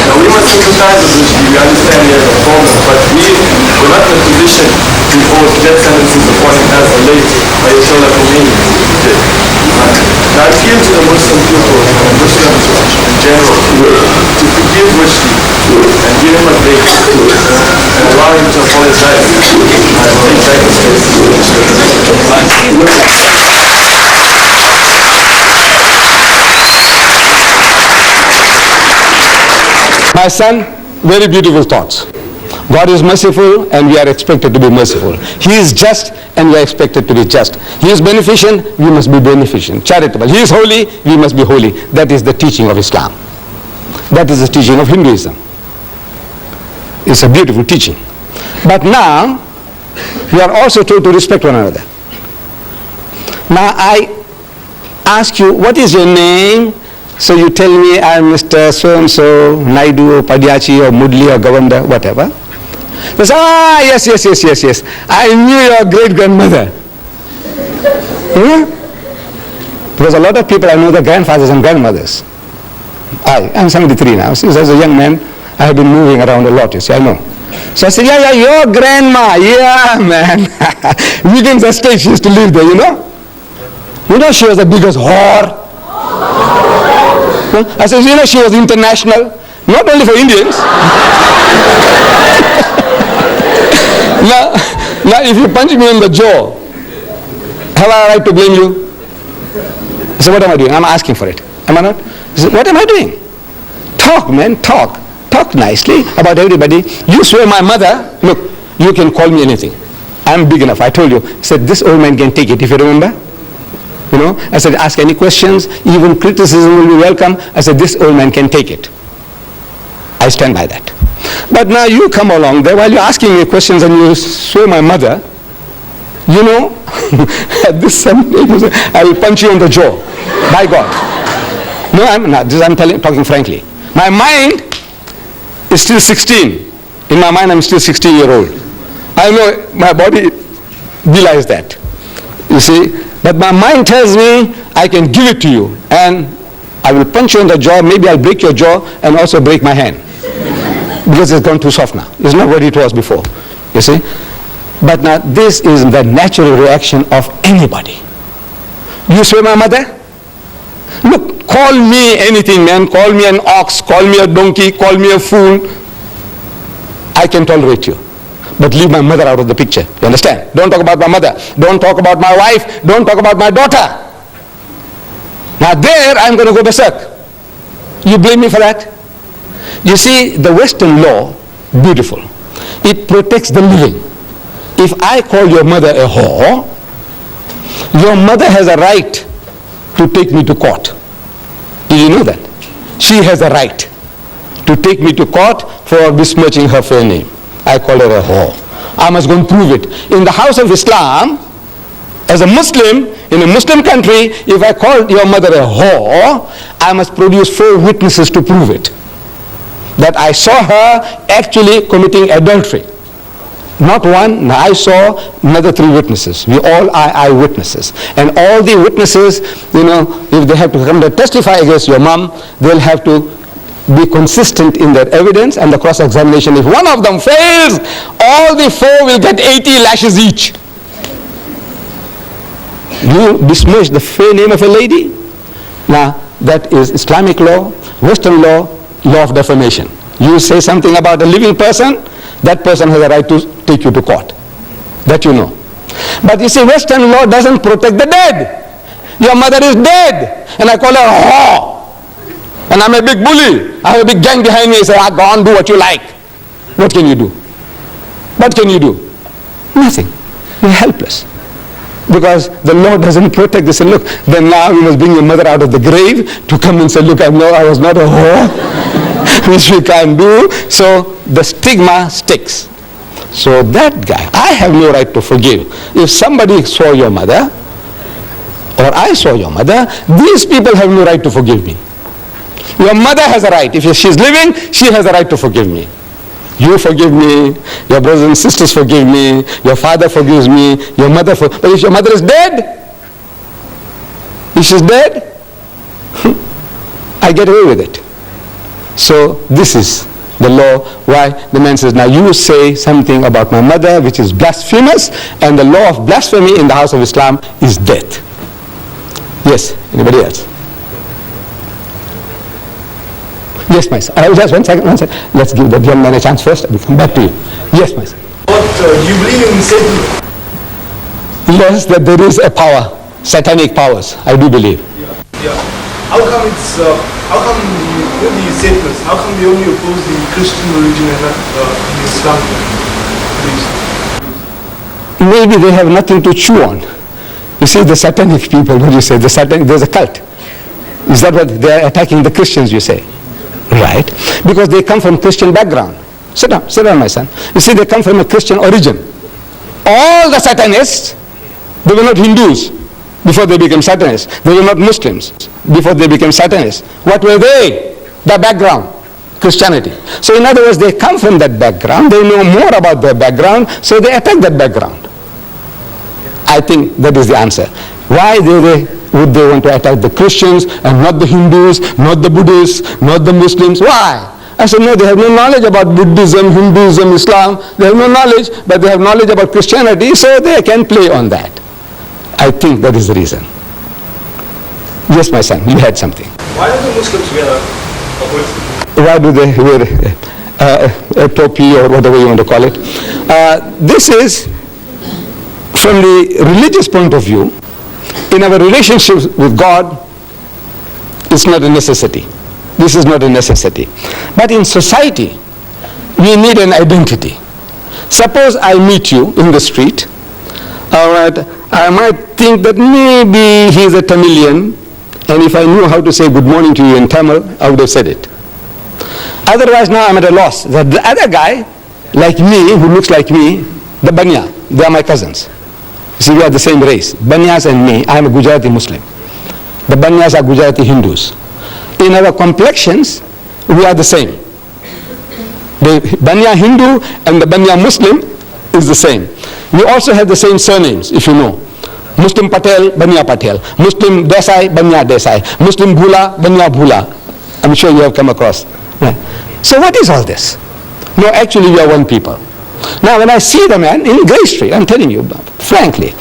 Now, we must sympathize with Rushdie. We understand he has a problem, but we're not in a position to impose death sentences upon him as the late Ayatollah Khomeini did. Now, I appeal to the Muslim people and Muslims in general to forgive Rushdie and give him a break and allow him to apologize and take back his case. My son, very beautiful thoughts. God is merciful and we are expected to be merciful. He is just and we are expected to be just. He is beneficent, we must be beneficent. Charitable. He is holy, we must be holy. That is the teaching of Islam. That is the teaching of Hinduism. It's a beautiful teaching. But now, we are also told to respect one another. Now, ask you, what is your name? So you tell me, I'm Mr. So-and-so, Naidu, or Padyachi, or Mudli, or Governor, whatever. They say, yes. I knew your great-grandmother. Because a lot of people, I know their grandfathers and grandmothers. I'm 73 now. Since I was a young man, I have been moving around a lot, you see, I know. So I said, yeah, your grandma, yeah, man. Weekends estate, she used to live there, you know. You know, she was the biggest whore. I said, you know, she was international, not only for Indians. Now, if you punch me in the jaw, have I a right to blame you? I said, what am I doing? I'm asking for it. Am I not? I said, what am I doing? Talk, man, talk. Talk nicely about everybody. You swear my mother, look, you can call me anything. I'm big enough. I told you. I said, this old man can take it, if you remember. You know, I said, ask any questions, even criticism will be welcome. I said, this old man can take it. I stand by that. But now you come along there while you're asking me questions and you swear my mother, you know, at this some I will punch you in the jaw. By God. No, I'm not. This I'm talking frankly. My mind is still 16. In my mind, I'm still 16-year-old. I know my body belies that. You see? But my mind tells me I can give it to you. And I will punch you in the jaw. Maybe I'll break your jaw and also break my hand. Because it's gone too soft now. It's not what it was before. You see? But now this is the natural reaction of anybody. You swear my mother? Look, call me anything, man. Call me an ox, call me a donkey, call me a fool. I can tolerate you. But leave my mother out of the picture. You understand? Don't talk about my mother. Don't talk about my wife. Don't talk about my daughter. Now there I'm going to go berserk. You blame me for that? You see, the Western law, beautiful. It protects the living. If I call your mother a whore, your mother has a right to take me to court. Did you know that? She has a right to take me to court for besmirching her fair name. I call her a whore. I must go and prove it. In the house of Islam, as a Muslim, in a Muslim country, if I call your mother a whore, I must produce 4 witnesses to prove it. That I saw her actually committing adultery. Not one, I saw another 3 witnesses. We all are eyewitnesses. And all the witnesses, you know, if they have to come to testify against your mom, they'll have to be consistent in their evidence and the cross-examination. If one of them fails, all the 4 will get 80 lashes each. You besmirch the fair name of a lady? Now, that is Islamic law, Western law, law of defamation. You say something about a living person, that person has a right to take you to court. That you know. But you see, Western law doesn't protect the dead. Your mother is dead, and I call her a whore. And I'm a big bully. I have a big gang behind me. I say, go on, do what you like. What can you do? What can you do? Nothing. You're helpless. Because the law doesn't protect this. And look, then now we must bring your mother out of the grave to come and say, look, I was not a whore, which we can't do. So the stigma sticks. So that guy, I have no right to forgive. If somebody saw your mother, or I saw your mother, these people have no right to forgive me. Your mother has a right. If she's living, she has a right to forgive me. You forgive me, your brothers and sisters forgive me, your father forgives me, your mother but if your mother is dead, if she's dead, I get away with it. So this is the law why the man says, now you say something about my mother which is blasphemous, and the law of blasphemy in the house of Islam is death. Yes, anybody else? Yes, my son. Just one second. Let's give the young man a chance first. We'll come back to you. Yes, my son. What, do you believe in Satan? Yes, that there is a power, satanic powers. I do believe. Yeah. How come when you Satanists, how come they only oppose the Christian religion and not the Islamic religion? Maybe they have nothing to chew on. You see, the satanic people, what do you say? There's a cult. Is that what they are attacking the Christians, you say? Right, because they come from Christian background. Sit down, my son. You see, they come from a Christian origin. All the Satanists, they were not Hindus. before they became Satanists. They were not Muslims before they became Satanists. What were they? The background, Christianity. So in other words, they come from that background, they know more about their background, so they attack that background. I think that is the answer. Why would they want to attack the Christians and not the Hindus, not the Buddhists, not the Muslims? Why? I said, no, they have no knowledge about Buddhism, Hinduism, Islam. They have no knowledge, but they have knowledge about Christianity, so they can play on that. I think that is the reason. Yes, my son, you had something. Why do the Muslims wear a hood? Why do they wear a topi or whatever you want to call it? This is, from the religious point of view, in our relationships with God, it's not a necessity. This is not a necessity. But in society, we need an identity. Suppose I meet you in the street, I might think that maybe he's a Tamilian, and if I knew how to say good morning to you in Tamil, I would have said it. Otherwise, now I'm at a loss. That the other guy, like me, who looks like me, the Banya, they are my cousins. You see, we are the same race. Banyas and me, I am a Gujarati Muslim. The Banyas are Gujarati Hindus. In our complexions, we are the same. The Banya Hindu and the Banya Muslim is the same. We also have the same surnames, if you know. Muslim Patel, Banya Patel. Muslim Desai, Banya Desai. Muslim Bhula, Banya Bhula. I'm sure you have come across. Right. So what is all this? No, actually we are one people. Now when I see the man in Grey Street, I'm telling you, frankly,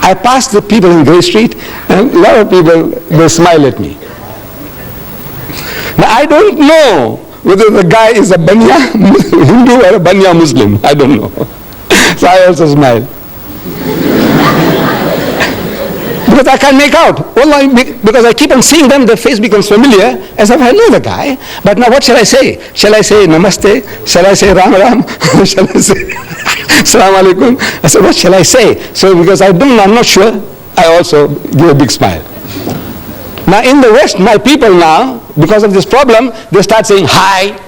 I pass the people in Grey Street and a lot of people, they smile at me. Now I don't know whether the guy is a Banya Hindu or a Banya Muslim. I don't know. So I also smile. Because I can't make out. Because I keep on seeing them, their face becomes familiar, as if I know the guy. But now what shall I say? Shall I say Namaste? Shall I say Ram Ram? Shall I say Assalamu Alaikum? I said, what shall I say? So because I'm not sure, I also give a big smile. Now in the West, my people now, because of this problem, they start saying hi,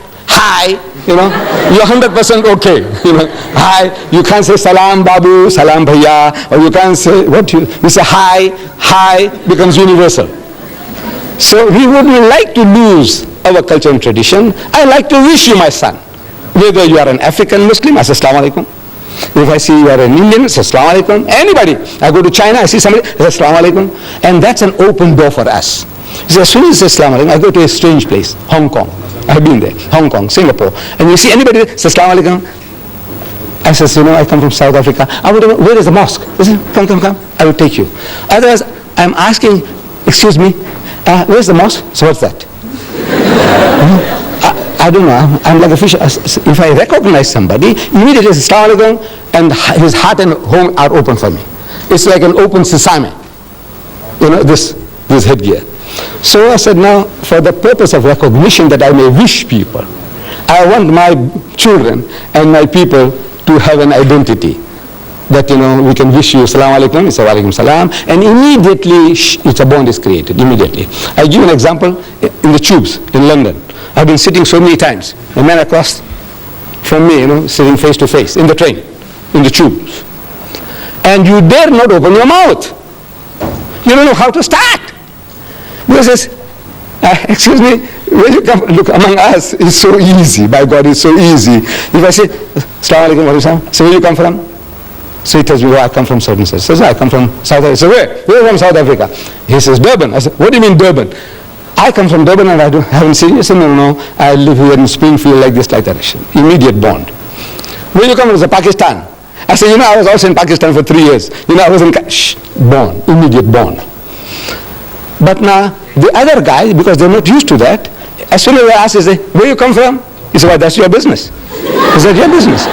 you know, you're 100% okay, you know, hi, you can't say salam babu, salam bhaiya, or you can't say, you say hi becomes universal. So we wouldn't like to lose our culture and tradition. I like to wish you, my son, whether you are an African Muslim, I say assalamu alaikum. If I see you are an Indian, I say assalamu alaikum. Anybody, I go to China, I see somebody, I say assalamu alaikum. And that's an open door for us. So as soon as I say assalamu alaikum, I go to a strange place, Hong Kong. I've been there, Hong Kong, Singapore. And you see anybody say assalamu alaikum, I says, you know, I come from South Africa. Where is the mosque? He says, come, I will take you. Otherwise, I'm asking, excuse me, where's the mosque? So what's that? I don't know, I'm like a fish. If I recognize somebody, immediately say assalamu alaikum, and his heart and home are open for me. It's like an open sesame, you know, this headgear. So I said, now, for the purpose of recognition that I may wish people, I want my children and my people to have an identity. That, you know, we can wish you assalamu alaikum, it's wa alaikum salam, and immediately it's a bond is created, immediately. I give an example in the tubes in London. I've been sitting so many times. A man across from me, you know, sitting face to face in the train, in the tubes. And you dare not open your mouth. You don't know how to start. Because it's, excuse me, when you come, look, among us, it's so easy. By God, it's so easy. If I say, assalamu alaikum wa rahmatullah, so where you come from? So he tells me, I come from certain such. He says, I come from South Africa. So where? Where from South Africa? He says, Durban. I said, what do you mean Durban? I come from Durban and I haven't seen you. He said, no, I live here in Springfield like this, like that. Immediate bond. Where you come from? I said, Pakistan. I said, you know, I was also in Pakistan for 3 years. You know, I was in, bond, immediate bond. But now, the other guy, because they're not used to that, as soon as I ask, they say, where you come from? He said, well, that's your business. He said, your business.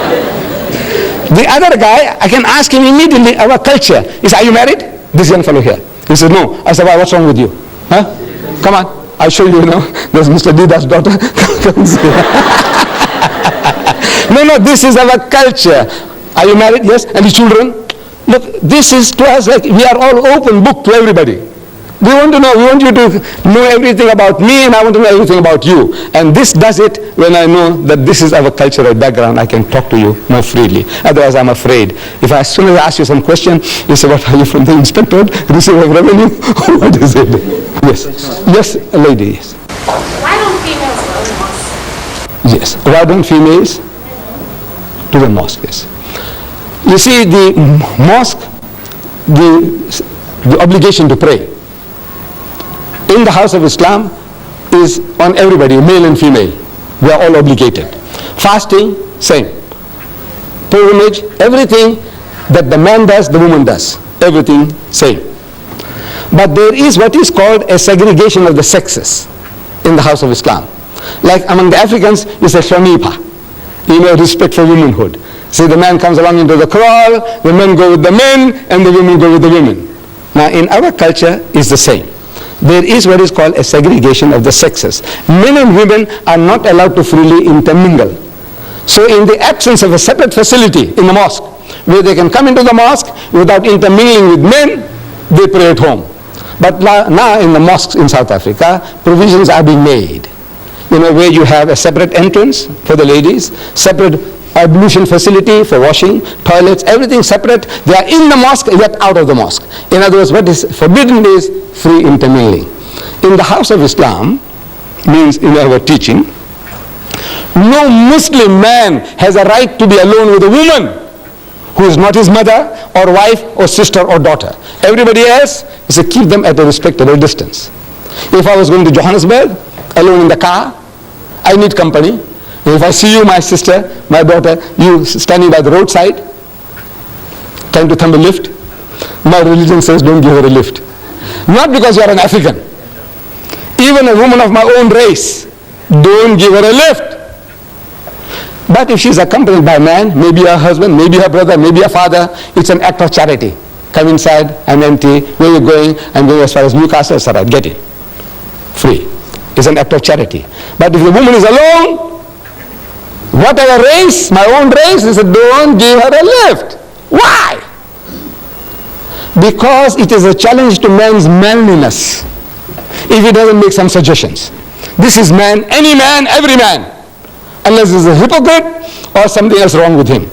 The other guy, I can ask him immediately our culture. He said, are you married? This young fellow here. He said, no. I said, well, what's wrong with you? Huh? Come on, I'll show you, there's Mr. Deedat's daughter. No, this is our culture. Are you married? Yes. And the children? Look, this is to us like we are all open book to everybody. We want to know, we want you to know everything about me, and I want to know everything about you. And this does it when I know that this is our cultural background. I can talk to you more freely. Otherwise, I'm afraid. If as soon as I ask you some question, you say, what are you from the inspectorate? Receiver of revenue? What is it? Yes. Yes, a lady, yes. Why don't females go to mosque? Yes. Why don't females to the mosque? Yes. You see, the mosque, the obligation to pray in the house of Islam is on everybody, male and female. We are all obligated. Fasting, same. Pilgrimage, everything that the man does, the woman does. Everything, same. But there is what is called a segregation of the sexes in the house of Islam. Like among the Africans, it's a shamipa, respect for womanhood. See, the man comes along into the kraal, the men go with the men, and the women go with the women. Now, in our culture, it's the same. There is what is called a segregation of the sexes. Men and women are not allowed to freely intermingle. So in the absence of a separate facility in the mosque, where they can come into the mosque without intermingling with men, they pray at home. But now in the mosques in South Africa, provisions are being made. Where you have a separate entrance for the ladies, separate ablution facility for washing, toilets, everything separate. They are in the mosque, yet out of the mosque. In other words, what is forbidden is free intermingling. In the house of Islam, means in our teaching, no Muslim man has a right to be alone with a woman who is not his mother or wife or sister or daughter. Everybody else is to keep them at a respectable distance. If I was going to Johannesburg, alone in the car, I need company. If I see you, my sister, my daughter, you standing by the roadside, trying to thumb a lift, my religion says don't give her a lift. Not because you are an African. Even a woman of my own race, don't give her a lift. But if she's accompanied by a man, maybe her husband, maybe her brother, maybe her father, it's an act of charity. Come inside, I'm empty, where are you going? I'm going as far as Newcastle, it's all right, get in. Free. It's an act of charity. But if the woman is alone, whatever race, my own race, they said, don't give her a lift. Why? Because it is a challenge to man's manliness if he doesn't make some suggestions. This is man, any man, every man, unless he's a hypocrite or something else wrong with him.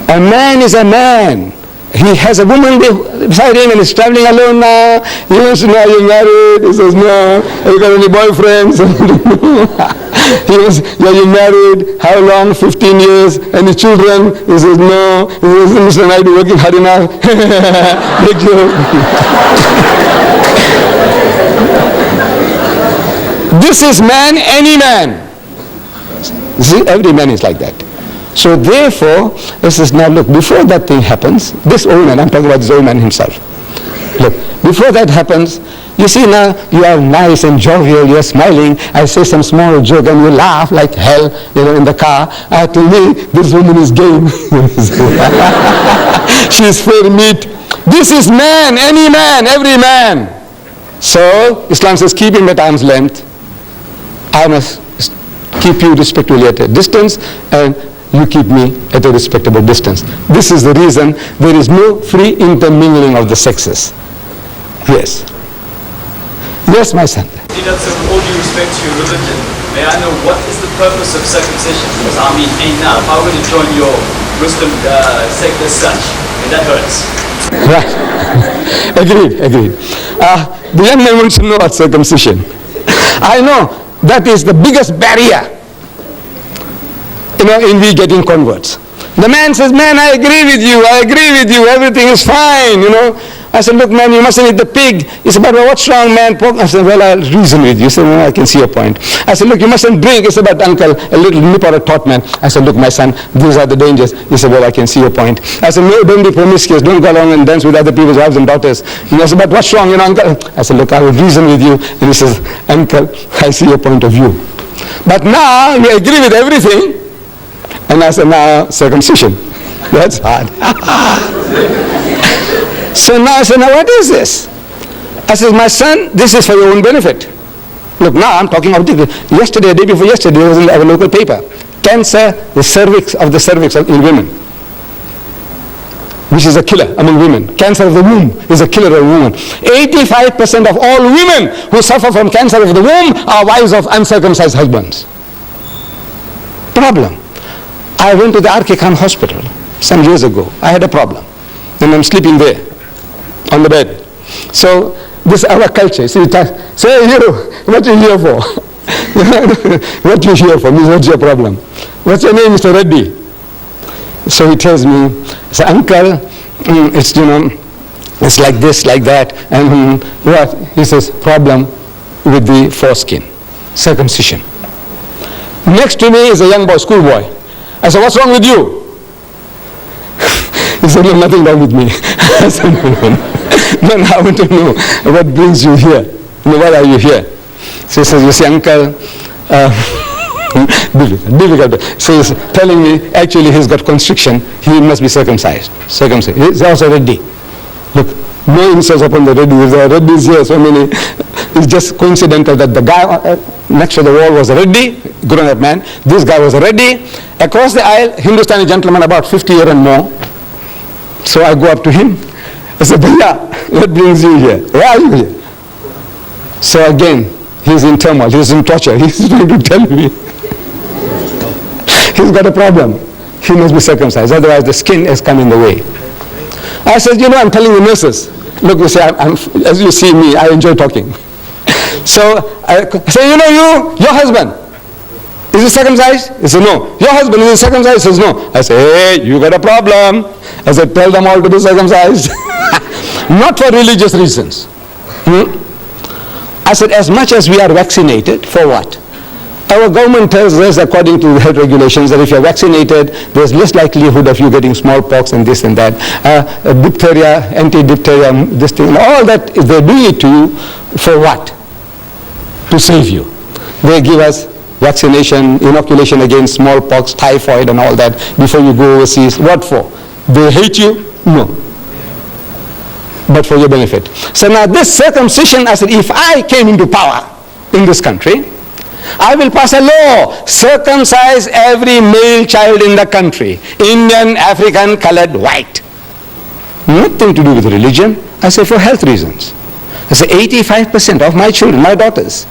A man is a man. He has a woman beside him and is traveling alone now. He wants to know, are you married? He says, no. Have you got any boyfriends? He was, are you married? How long? 15 years. Any children? He says, no. He says, Mr. Naidu, working hard enough. Big joke. This is man, any man. See, every man is like that. So therefore, he says, now look, before that thing happens, this old man, I'm talking about this old man himself. Look, before that happens, you see now, you are nice and jovial, you're smiling, I say some small joke and you laugh like hell, in the car. To me, this woman is game. She's fair meat. This is man, any man, every man. So, Islam says, keep him at arm's length. I must keep you respectfully at a distance, and you keep me at a respectable distance. This is the reason there is no free intermingling of the sexes. Yes. Yes, my son. Deedat, so with all due respect to your religion, may I know what is the purpose of circumcision? Because now, if I were to join your Muslim sect as such, that hurts. Right. Agreed. The young man wants to know about circumcision. I know that is the biggest barrier in we getting converts. The man says, man, I agree with you, everything is fine, I said, look, man, you mustn't eat the pig. He said, but what's wrong, man? Pork? I said, well, I'll reason with you. He said, well, I can see your point. I said, look, you mustn't drink. He said, but uncle, a little nip or a tot, man. I said, look, my son, these are the dangers. He said, well, I can see your point. I said, no, don't be promiscuous. Don't go along and dance with other people's wives and daughters. I said, but what's wrong, uncle? I said, look, I will reason with you. And he says, uncle, I see your point of view. But now, you agree with everything. And I said, now, circumcision. That's hard. So now I said, now what is this? I said, my son, this is for your own benefit. Look, now I'm talking about yesterday, day before yesterday, it was in our local paper. Cancer, the cervix in women. which is a killer among women. Cancer of the womb is a killer of women. 85% of all women who suffer from cancer of the womb are wives of uncircumcised husbands. Problem. I went to the R.K. Khan hospital some years ago. I had a problem. And I'm sleeping there on the bed. So this our culture. So you what are you here for? What are you here for? What's your problem? What's your name, Mr. Reddy? So he tells me, so uncle, it's, it's like this, like that. And what? He says, problem with the foreskin, circumcision. Next to me is a young boy, schoolboy. I said, what's wrong with you? He said, no, nothing wrong with me. I said, no, I want to know what brings you here. Why are you here? So he says, you see, uncle, difficult. So he's telling me, actually he's got constriction, he must be circumcised. He's also ready. Look, no insults upon the ready. There are reddies here, so many. It's just coincidental that the guy next to the wall was a reddy, grown-up man. This guy was a reddy. Across the aisle, Hindustani gentleman about 50 years and more. So I go up to him. I said, Bhaiya, what brings you here? Why are you here? So again, he's in turmoil, he's in torture. He's trying to tell me. He's got a problem. He must be circumcised, otherwise the skin has come in the way. I said, I'm telling the nurses. Look, you see, as you see me, I enjoy talking. So I say, your husband, is he circumcised? He said, no. Your husband, is he circumcised? He says, no. I say, hey, you got a problem. I said, tell them all to be circumcised. Not for religious reasons. I said, as much as we are vaccinated, for what? Our government tells us, according to the health regulations, that if you're vaccinated, there's less likelihood of you getting smallpox and this and that. Diphtheria, anti-diphtheria, this thing, all that, they do it to you for what? To save you. They give us vaccination, inoculation against smallpox, typhoid and all that before you go overseas. What for? They hate you? No. But for your benefit. So now this circumcision, I said, if I came into power in this country, I will pass a law, circumcise every male child in the country, Indian, African, colored, white. Nothing to do with religion. I say for health reasons. I say 85% of my children, my daughters,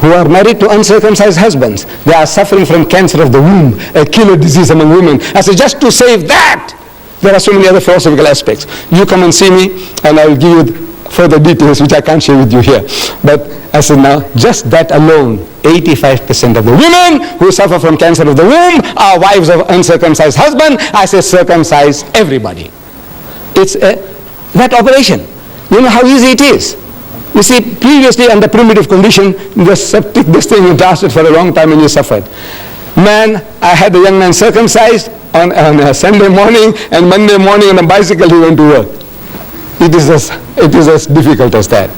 who are married to uncircumcised husbands, they are suffering from cancer of the womb, a killer disease among women. I say just to save that, there are so many other philosophical aspects. You come and see me and I will give you further details which I can't share with you here. But I said now, just that alone, 85% of the women who suffer from cancer of the womb are wives of uncircumcised husband. I say circumcise everybody. It's that operation. You know how easy it is. You see, previously under primitive condition, the septic, this thing lasted for a long time and you suffered. Man, I had a young man circumcised on a Sunday morning, and Monday morning on a bicycle he went to work. It is as difficult as that.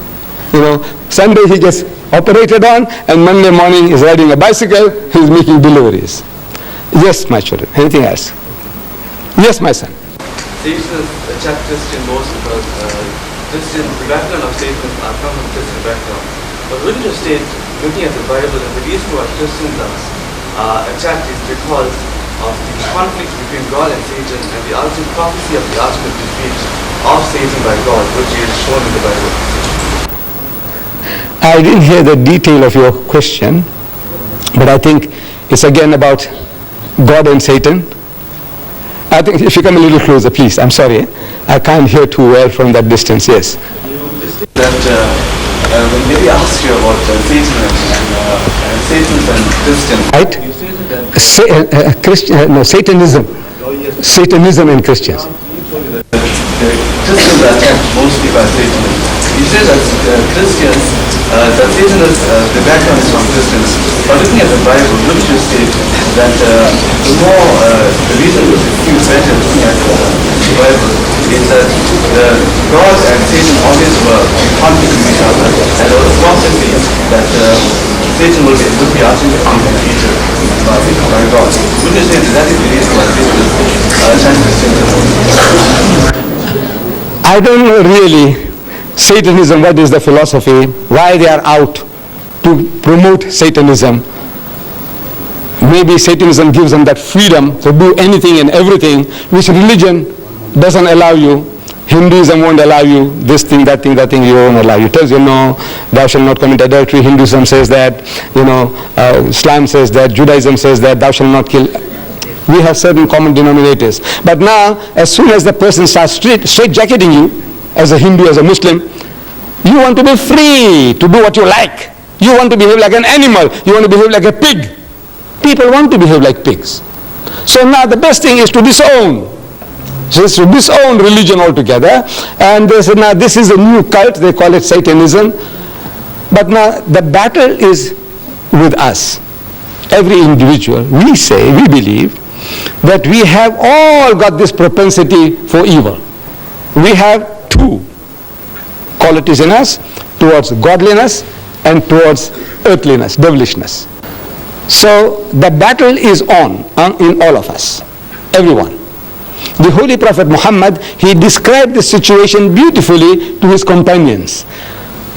Sunday he gets operated on, and Monday morning he's riding a bicycle, he's making deliveries. Yes, my children. Anything else? Yes, my son. Satan is a chap Christian most because Christian, the background of Satan are from a Christian background. But wouldn't you state, looking at the Bible, that the reason why Christians are attacked is because of the conflict between God and Satan and the ultimate prophecy of the ultimate defeat of Satan by God, which is shown in the Bible. I didn't hear the detail of your question, but I think it's again about God and Satan. I think if you come a little closer, please. I'm sorry. I can't hear too well from that distance. Yes. That when Mary asked you about Satan and Satan and Christian, right? you stated that Satanism. Satanism and Christians. The Christians are attacked mostly by Satan. You say that Christians, that Satan is, the background is from Christians. But looking at the Bible, wouldn't you state that the more, the reason which it seems better looking at the Bible is that God and Satan always were in conflict with each other, and there was a prophecy that Satan would be ultimately defeated by God. Wouldn't you say that that is the reason why Satan is anti-Christian? I don't know really Satanism, what is the philosophy, why they are out to promote Satanism. maybe Satanism gives them that freedom to do anything and everything which religion doesn't allow you. Hinduism won't allow you this thing, that thing, that thing, you won't allow you. It tells you, no, thou shalt not commit adultery. Hinduism says that, Islam says that, Judaism says that, thou shalt not kill. We have certain common denominators. But now, as soon as the person starts straight-jacketing you, as a Hindu, as a Muslim, you want to be free to do what you like. You want to behave like an animal. You want to behave like a pig. People want to behave like pigs. So now the best thing is to disown. So it's to disown religion altogether. And they said, now this is a new cult, they call it Satanism. But now the battle is with us. Every individual, we believe that we have all got this propensity for evil. We have two qualities in us, towards godliness and towards earthliness, devilishness. So the battle is on in all of us, everyone. The Holy Prophet Muhammad, he described this situation beautifully to his companions.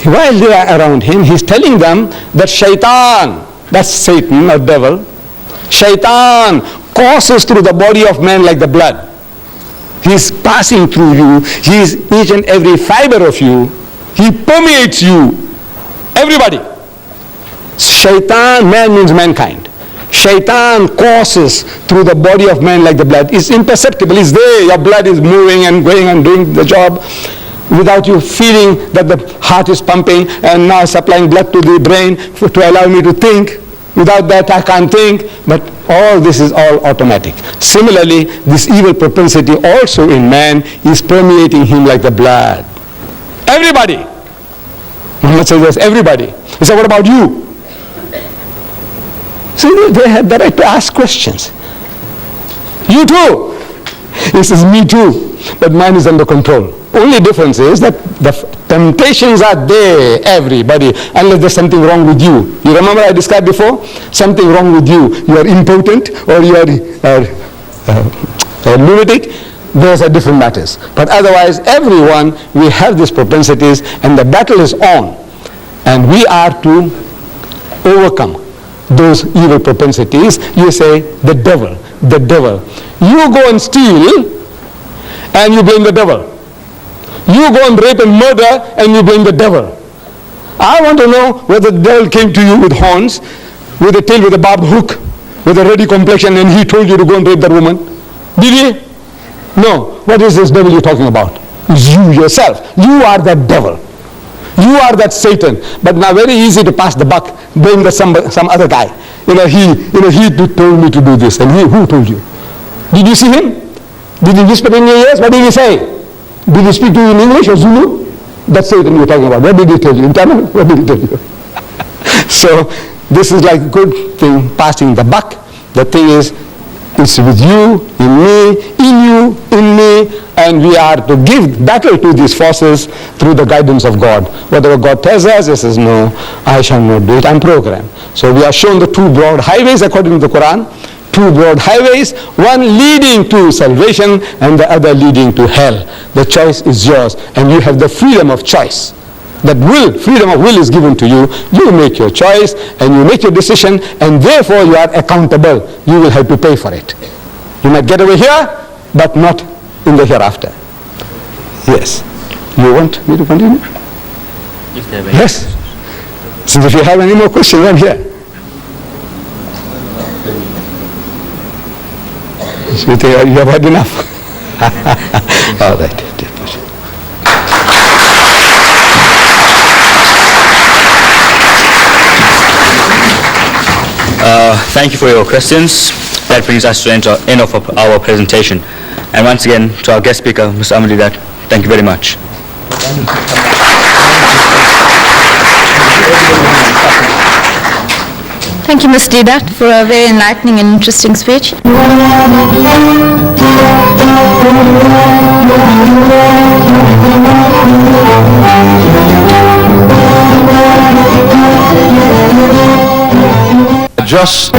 While they are around him, he's telling them that shaitan, that's Satan or devil, shaitan courses through the body of man like the blood. He's passing through you. He's each and every fiber of you. He permeates you. Everybody. Shaitan, man means mankind. Shaitan courses through the body of man like the blood. It's imperceptible. It's there. Your blood is moving and going and doing the job without you feeling that the heart is pumping and now supplying blood to the brain to allow me to think. Without that I can't think. But all this is all automatic. Similarly, this evil propensity also in man is permeating him like the blood. Everybody. Muhammad says yes, everybody. He said, what about you? See, they have the right to ask questions. You too. He says, me too. But mine is under control. Only difference is that the temptations are there, everybody, unless there's something wrong with you. You remember I described before? Something wrong with you. You are impotent or you are lunatic. Those are different matters. But otherwise, everyone, we have these propensities and the battle is on. And we are to overcome those evil propensities. You say, the devil, the devil. You go and steal and you blame the devil. You go and rape and murder and you blame the devil. I want to know whether the devil came to you with horns, with a tail, with a barbed hook, with a ready complexion, and he told you to go and rape that woman. Did he? No. What is this devil you're talking about? It's you yourself. You are that devil. You are that Satan. But now very easy to pass the buck, blame some other guy. He told me to do this. And who told you? Did you see him? Did he whisper in your ears? What did he say? Did he speak to you in English or Zulu? That's Satan you're talking about. What did he tell you? In Tamil? What did he tell you? So this is like a good thing, passing the buck. The thing is, it's with you, in me, in you, in me, and we are to give battle to these forces through the guidance of God. Whatever God tells us, he says, no, I shall not do it, I'm programmed. So we are shown the two broad highways according to the Quran, two broad highways, one leading to salvation and the other leading to hell. The choice is yours, and you have the freedom of choice. That will, freedom of will is given to you. You make your choice and you make your decision, and therefore you are accountable. You will have to pay for it. You might get away here, but not in the hereafter. Yes. You want me to continue? Yes. So if you have any more questions, I'm here. You have had enough. All right. Thank you for your questions. That brings us to the end of our presentation. And once again, to our guest speaker, Mr. Ahmed, Deedat, thank you very much. Thank you, Ms. Deedat, for a very enlightening and interesting speech. Just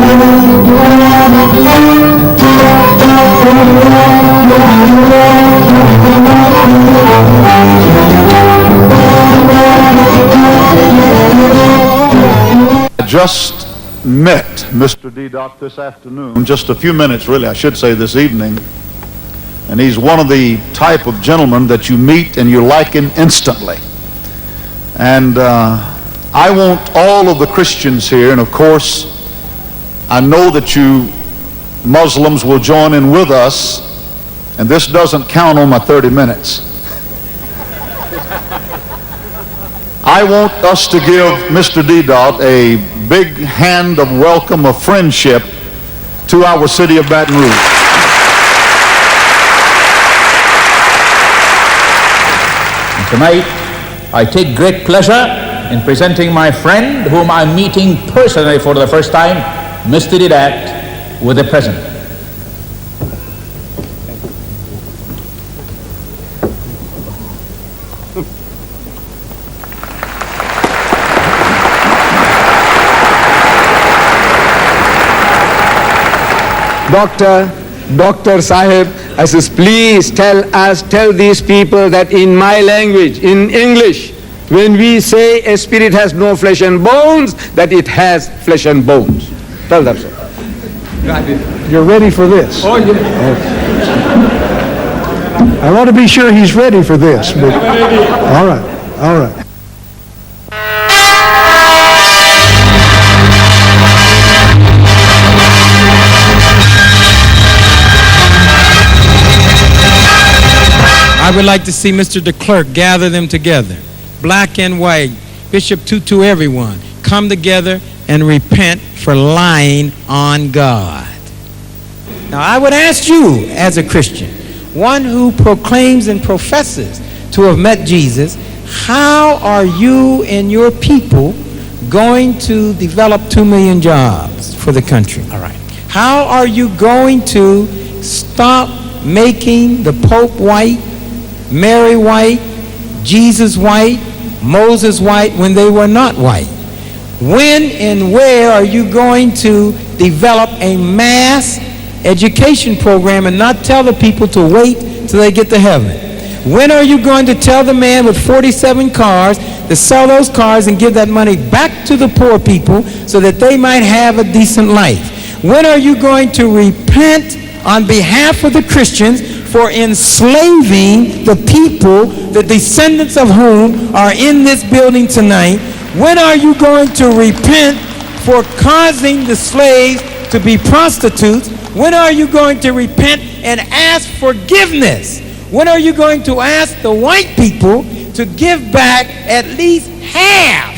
met Mr. Deedat this afternoon, just a few minutes really, I should say this evening, and he's one of the type of gentlemen that you meet and you like him instantly. And I want all of the Christians here, and of course I know that you Muslims will join in with us, and this doesn't count on my 30 minutes. I want us to give Mr. Deedat a big hand of welcome, of friendship to our city of Baton Rouge. Tonight, I take great pleasure in presenting my friend, whom I'm meeting personally for the first time, Mr. Deedat, with a present. Dr. Sahib, I says, please tell these people that in my language, in English, when we say a spirit has no flesh and bones, that it has flesh and bones. Tell them so. You're ready for this. Oh, yeah. I want to be sure he's ready for this. But, all right, all right. I would like to see Mr. de Klerk gather them together, black and white, Bishop Tutu, everyone, come together and repent for lying on God. Now, I would ask you, as a Christian, one who proclaims and professes to have met Jesus, how are you and your people going to develop 2 million jobs for the country? All right. How are you going to stop making the Pope white, Mary white, Jesus white, Moses white when they were not white? When and where are you going to develop a mass education program and not tell the people to wait till they get to heaven? When are you going to tell the man with 47 cars to sell those cars and give that money back to the poor people so that they might have a decent life? When are you going to repent on behalf of the Christians for enslaving the people, the descendants of whom are in this building tonight? When are you going to repent for causing the slaves to be prostitutes? When are you going to repent and ask forgiveness? When are you going to ask the white people to give back at least half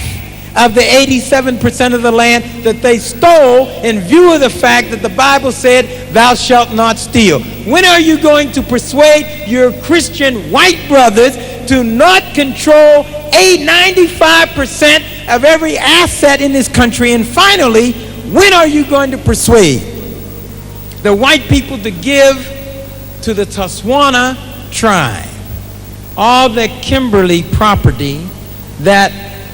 of the 87% of the land that they stole in view of the fact that the Bible said, thou shalt not steal? When are you going to persuade your Christian white brothers to not control 95% of every asset in this country? And finally, when are you going to persuade the white people to give to the Tswana tribe all the Kimberly property that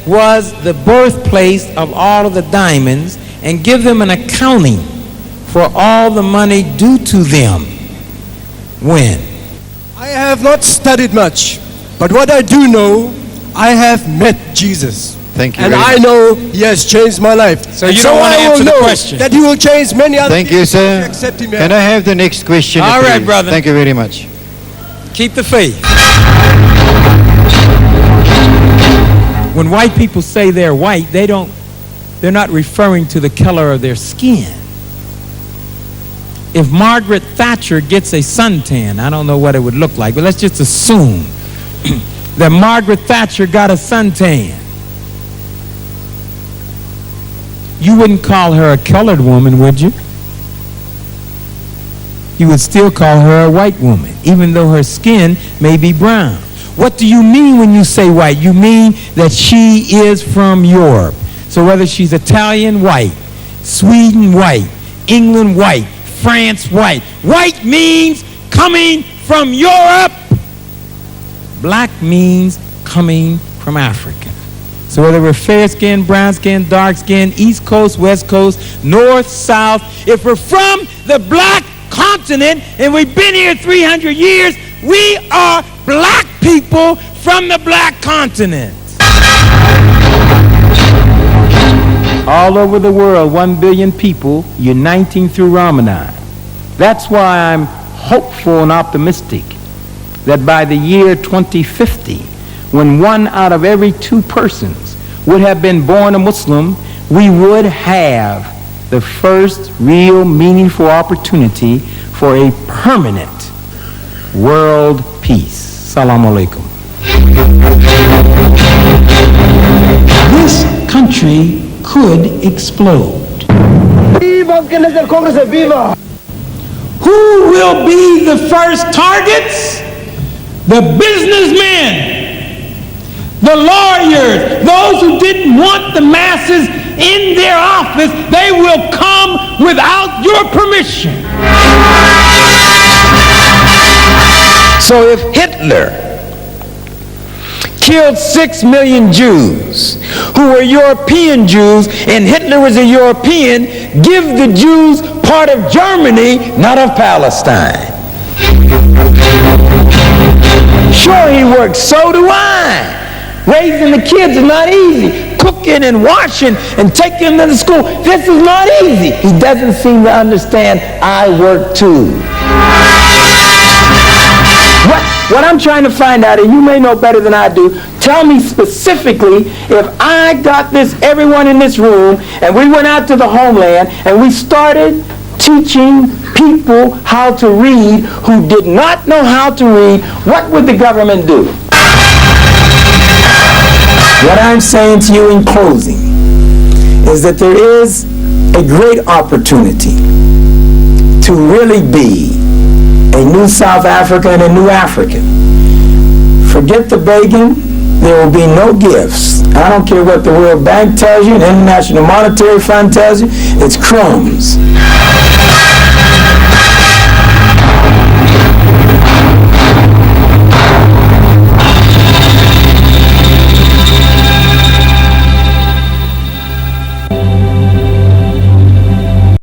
was the birthplace of all of the diamonds, and give them an accounting for all the money due to them? When? I have not studied much, but what I do know, I have met Jesus. Thank you. And I know he has changed my life. So you don't want to answer the question? That he will change many other Thank people you, sir. except him. Can I have the next question? All right, please? brother. Thank you very much. Keep the faith. When white people say they're white, they're not referring to the color of their skin. If Margaret Thatcher gets a suntan, I don't know what it would look like, but let's just assume that Margaret Thatcher got a suntan. You wouldn't call her a colored woman, would you? You would still call her a white woman, even though her skin may be brown. What do you mean when you say white? You mean that she is from Europe. So whether she's Italian, white, Sweden, white, England, white, France, white. White means coming from Europe. Black means coming from Africa. So whether we're fair skin, brown skin, dark skin, East Coast, West Coast, North, South, if we're from the black continent and we've been here 300 years, we are black people from the black continent. all over the world, 1 billion people uniting through Ramadan. That's why I'm hopeful and optimistic that by the year 2050, when 1 out of every 2 persons would have been born a Muslim, we would have the first real meaningful opportunity for a permanent world peace. Assalamu alaikum. This country could explode. Who will be the first targets? The businessmen, the lawyers, those who didn't want the masses in their office. They will come without your permission. So if Hitler killed 6 million Jews who were European Jews, and Hitler was a European, give the Jews part of Germany, not of Palestine. Sure, he worked. So do I. Raising the kids is not easy. Cooking and washing and taking them to school, this is not easy. He doesn't seem to understand I work too. What I'm trying to find out, and you may know better than I do, tell me specifically, if I got this, everyone in this room, and we went out to the homeland and we started teaching people how to read who did not know how to read, what would the government do? What I'm saying to you in closing is that there is a great opportunity to really be a new South Africa and a new African. Forget the begging. There will be no gifts. I don't care what the World Bank tells you, the International Monetary Fund tells you. It's crumbs.